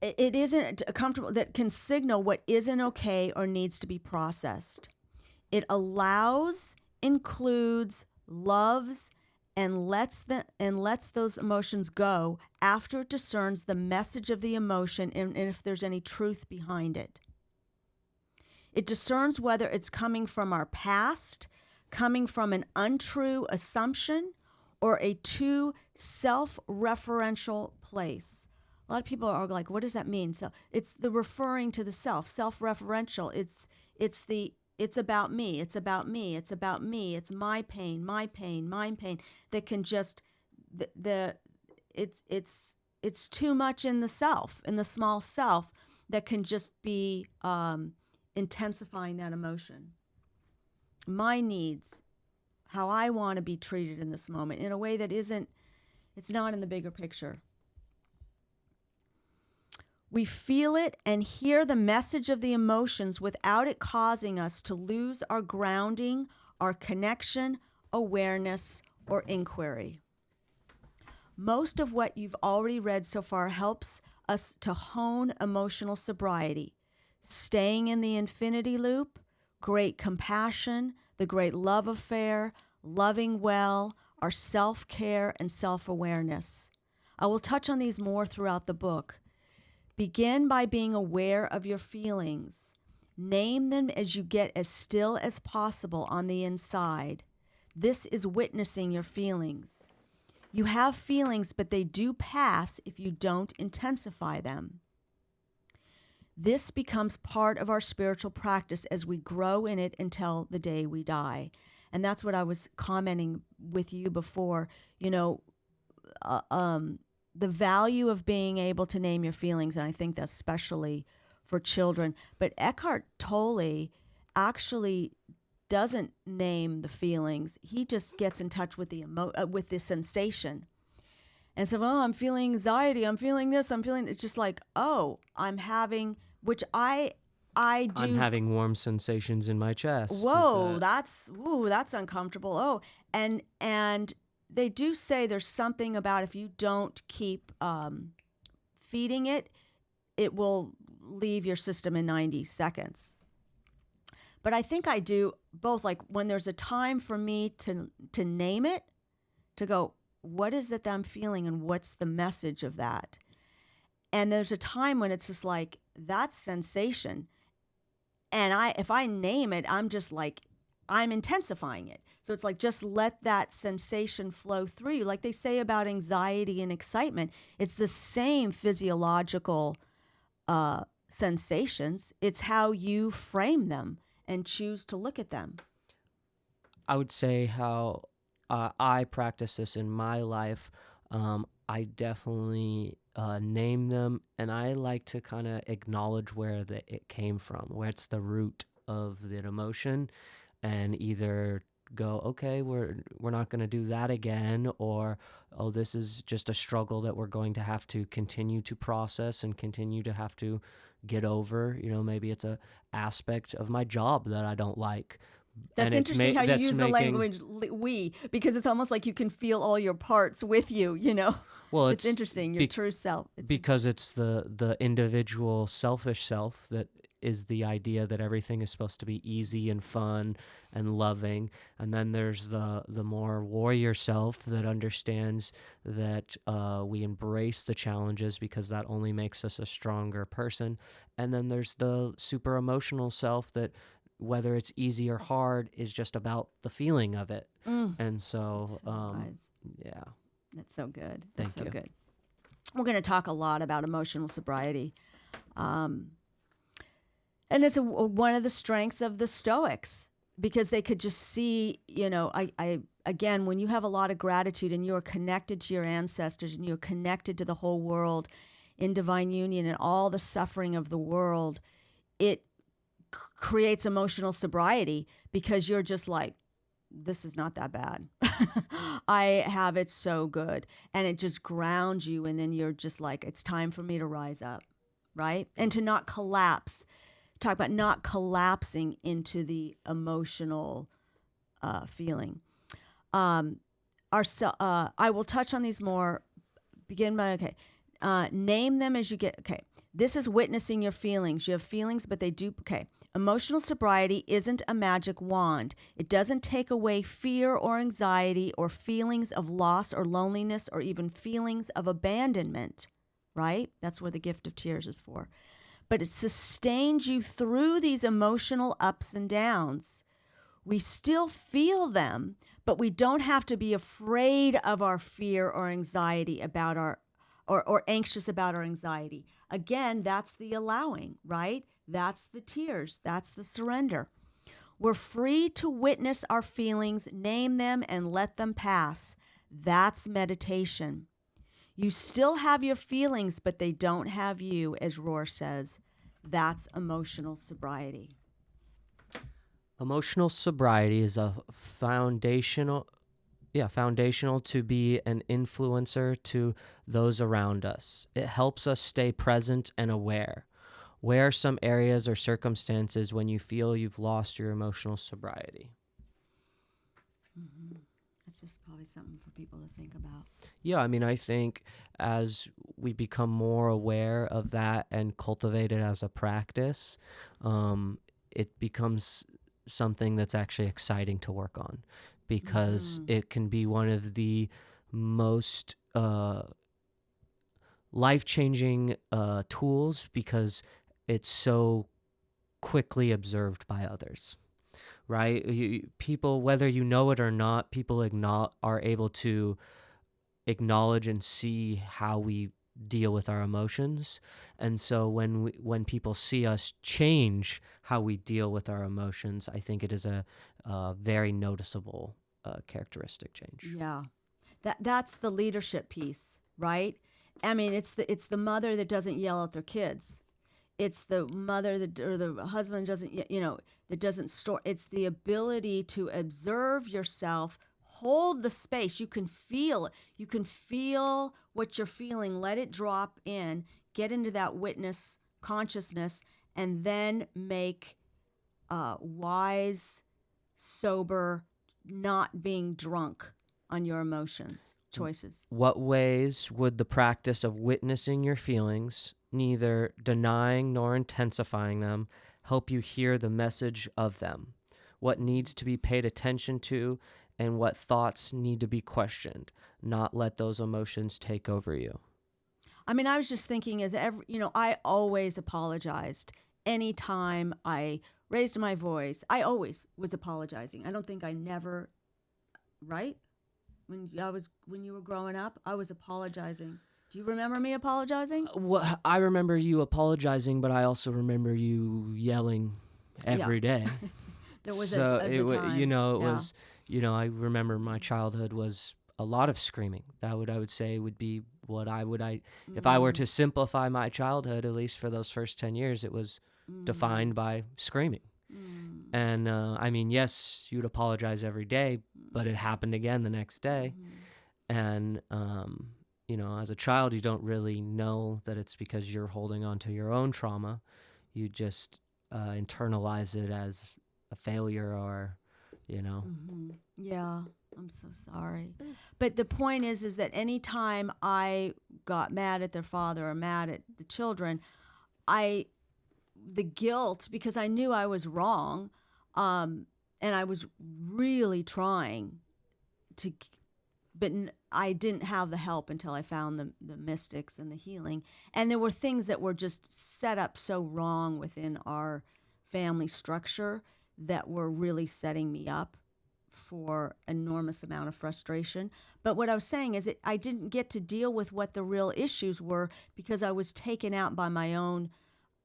it isn't comfortable, that can signal what isn't okay or needs to be processed. It allows, includes, loves, and lets those emotions go after it discerns the message of the emotion and if there's any truth behind it. It discerns whether it's coming from our past, coming from an untrue assumption, or a too self-referential place. A lot of people are like, what does that mean? So it's the referring to the self-referential. It's about me. It's about me. It's about me. It's my pain, my pain, my pain. That can just it's too much in the self, in the small self, that can just be intensifying that emotion. My needs, how I want to be treated in this moment in a way that it's not in the bigger picture. We feel it and hear the message of the emotions without it causing us to lose our grounding, our connection, awareness, or inquiry. Most of what you've already read so far helps us to hone emotional sobriety, staying in the infinity loop, great compassion, the great love affair, loving well, our self-care and self-awareness. I will touch on these more throughout the book. Begin by being aware of your feelings. Name them as you get as still as possible on the inside. This is witnessing your feelings. You have feelings, but they do pass if you don't intensify them. This becomes part of our spiritual practice as we grow in it until the day we die. And that's what I was commenting with you before. The value of being able to name your feelings, and I think that's especially for children. But Eckhart Tolle actually doesn't name the feelings. He just gets in touch with with the sensation. And so, I'm feeling anxiety. I'm feeling this. It's just like, I'm having, which I do. I'm having warm sensations in my chest. Whoa, that's uncomfortable. Oh, and they do say there's something about if you don't keep feeding it, it will leave your system in 90 seconds. But I think I do both. Like when there's a time for me to name it, to go, what is it that I'm feeling and what's the message of that? And there's a time when it's just like, that's sensation. And if I name it, I'm just like, I'm intensifying it. So it's like, just let that sensation flow through you. Like they say about anxiety and excitement, it's the same physiological sensations. It's how you frame them and choose to look at them. I would say how I practice this in my life. I definitely name them, and I like to kind of acknowledge where it came from, where it's the root of the emotion, and either go, okay, we're not going to do that again, or, oh, this is just a struggle that we're going to have to continue to process and continue to have to get over. Maybe it's a aspect of my job that I don't like. That's interesting how you use the language we, because it's almost like you can feel all your parts with you, Well, it's interesting, your true self. Because it's the individual selfish self that is the idea that everything is supposed to be easy and fun and loving. And then there's the more warrior self that understands that we embrace the challenges because that only makes us a stronger person. And then there's the super emotional self that, whether it's easy or hard, is just about the feeling of it. And so, yeah. That's so good. Thank you. Good. We're going to talk a lot about emotional sobriety. And it's one of the strengths of the Stoics, because they could just see, again, when you have a lot of gratitude and you're connected to your ancestors and you're connected to the whole world in divine union and all the suffering of the world, it creates emotional sobriety, because you're just like, this is not that bad. I have it so good. And it just grounds you. And then you're just like, it's time for me to rise up, right? And to not collapse. Talk about not collapsing into the emotional feeling. I will touch on these more. Name them as you get. Okay, this is witnessing your feelings. You have feelings, but they do. Okay, emotional sobriety isn't a magic wand. It doesn't take away fear or anxiety or feelings of loss or loneliness or even feelings of abandonment, right? That's where the gift of tears is for. But it sustains you through these emotional ups and downs. We still feel them, but we don't have to be afraid of our fear or anxiety about our, or anxious about our anxiety. Again, that's the allowing, right? That's the tears. That's the surrender. We're free to witness our feelings, name them, and let them pass. That's meditation. You still have your feelings, but they don't have you, as Rohr says. That's emotional sobriety. Emotional sobriety is a foundational to be an influencer to those around us. It helps us stay present and aware. Where are some areas or circumstances when you feel you've lost your emotional sobriety? Mm-hmm. That's just probably something for people to think about. Yeah, I mean, I think as we become more aware of that and cultivate it as a practice, it becomes something that's actually exciting to work on, because it can be one of the most life-changing tools, because it's so quickly observed by others, right? People, whether you know it or not, people are able to acknowledge and see how we deal with our emotions. And so when people see us change how we deal with our emotions, I think it is a very noticeable characteristic change. Yeah. That's the leadership piece, right? I mean, it's the mother that doesn't yell at their kids. It's the mother that, or the husband doesn't, that doesn't store. It's the ability to observe yourself, hold the space. You can feel what you're feeling. Let it drop in, get into that witness consciousness, and then make wise, sober, not being drunk on your emotions choices. What ways would the practice of witnessing your feelings, neither denying nor intensifying them, help you hear the message of them? What needs to be paid attention to, and what thoughts need to be questioned? Not let those emotions take over you. I mean, I was just thinking, I always apologized anytime I raised my voice. I always was apologizing. I don't think I never, right? When you were growing up, I was apologizing. Do you remember me apologizing? Well, I remember you apologizing, but I also remember you yelling every day. There was so a time. Was, I remember my childhood was a lot of screaming. That I would say would be what if I were to simplify my childhood, at least for those first 10 years, it was defined by screaming. And I mean, yes, you'd apologize every day, but it happened again the next day. And, as a child, you don't really know that it's because you're holding on to your own trauma. You just internalize it as a failure or, Yeah, I'm so sorry. But the point is that anytime I got mad at their father or mad at the children, the guilt, because I knew I was wrong, and I was really trying to, but I didn't have the help until I found the mystics and the healing. And there were things that were just set up so wrong within our family structure that were really setting me up for enormous amount of frustration. But what I was saying is I didn't get to deal with what the real issues were because I was taken out by my own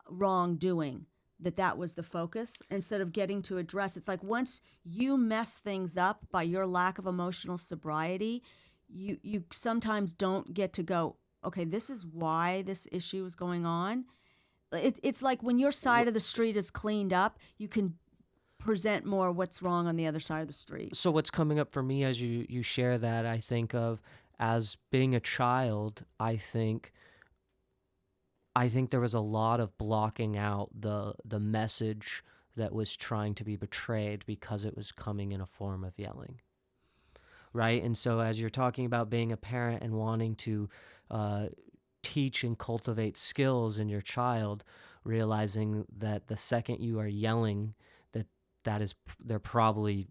wrongdoing. That was the focus instead of getting to address. It's like once you mess things up by your lack of emotional sobriety, you sometimes don't get to go, okay, this is why this issue is going on. It's like when your side of the street is cleaned up, you can present more what's wrong on the other side of the street. So what's coming up for me as you share that, I think of as being a child, I think there was a lot of blocking out the message that was trying to be betrayed because it was coming in a form of yelling, right? And so as you're talking about being a parent and wanting to teach and cultivate skills in your child, realizing that the second you are yelling, they're probably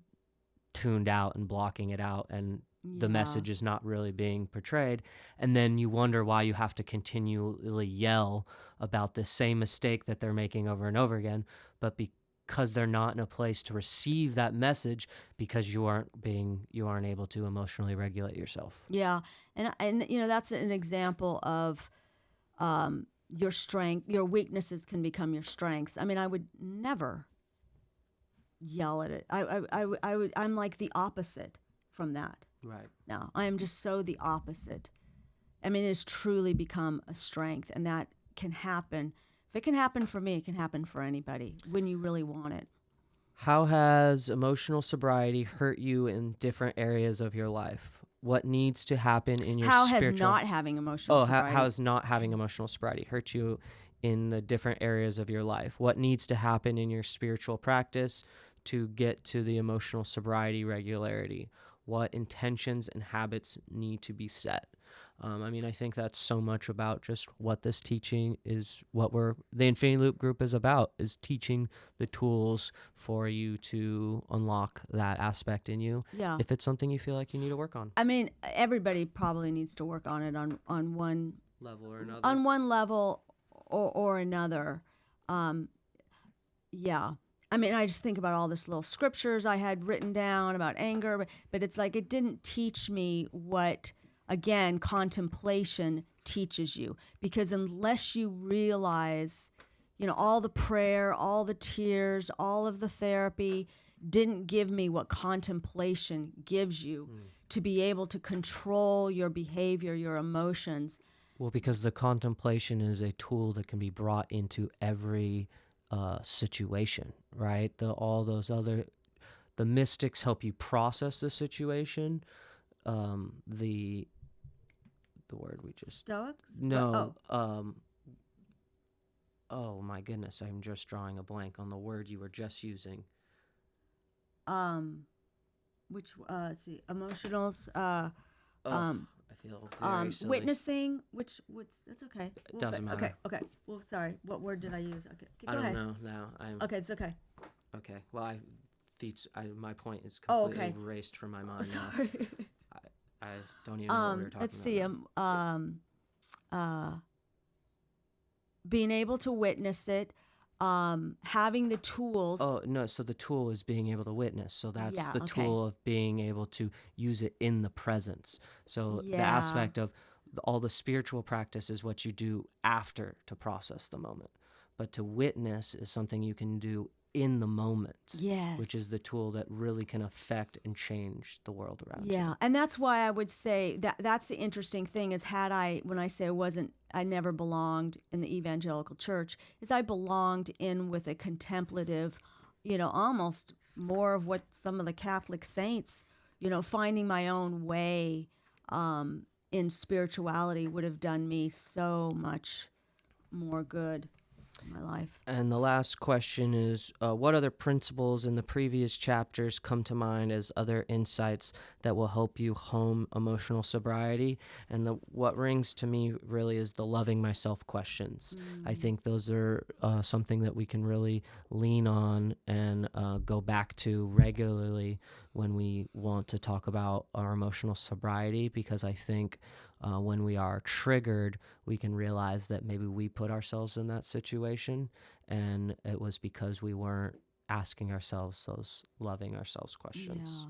tuned out and blocking it out, and the message is not really being portrayed. And then you wonder why you have to continually yell about the same mistake that they're making over and over again, but because they're not in a place to receive that message, because you aren't able to emotionally regulate yourself. Yeah. And that's an example of your strength. Your weaknesses can become your strengths. I mean, I would never yell at it. I'm like the opposite from that. Right. No, I am just so the opposite. I mean, it has truly become a strength, and that can happen. If it can happen for me, it can happen for anybody when you really want it. How has emotional sobriety hurt you in different areas of your life? What needs to happen in your spiritual... How has not having emotional sobriety... how has not having emotional sobriety hurt you in the different areas of your life? What needs to happen in your spiritual practice to get to the emotional sobriety regularity? What intentions and habits need to be set? I think that's so much about just what this teaching is, the Infinity Loop group is about, is teaching the tools for you to unlock that aspect in you. Yeah. If it's something you feel like you need to work on. I mean, everybody probably needs to work on it on one level or another. On one level or another. Yeah. I mean, I just think about all this little scriptures I had written down about anger, but it's like it didn't teach me what, again, contemplation teaches you. Because unless you realize, all the prayer, all the tears, all of the therapy didn't give me what contemplation gives you to be able to control your behavior, your emotions. Well, because the contemplation is a tool that can be brought into every situation, right? The mystics help you process the situation. The word we just... Stoics? No. Oh my goodness, I'm just drawing a blank on the word you were just using. Let's see, emotionals. I feel very silly. Witnessing, what's that's okay. It doesn't matter. Okay. Well, sorry. What word did I use? Okay, go I ahead. don't know now. Okay, it's okay. Okay. Well, my point is completely erased from my mind now. Sorry. I don't even know what we were talking about. Let's see. Being able to witness it, having the tools. Oh, no, so the tool is being able to witness. So that's the okay. tool of being able to use it in the presence. So the aspect of all the spiritual practice is what you do after to process the moment. But to witness is something you can do in the moment. Yes. Which is the tool that really can affect and change the world around you. Yeah, and that's why I would say that's the interesting thing is when I say I never belonged in the evangelical church, is I belonged in with a contemplative, almost more of what some of the Catholic saints, finding my own way in spirituality would have done me so much more good in my life. And the last question is, what other principles in the previous chapters come to mind as other insights that will help you hone emotional sobriety? And what rings to me really is the loving myself questions. I think those are something that we can really lean on and go back to regularly when we want to talk about our emotional sobriety, because I think when we are triggered, we can realize that maybe we put ourselves in that situation, and it was because we weren't asking ourselves those loving ourselves questions.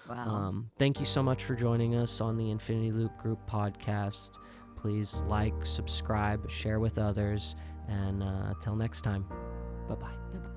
Yeah. Wow. Thank you so much for joining us on the Infinity Loop Group podcast. Please like, subscribe, share with others, and until next time, bye-bye.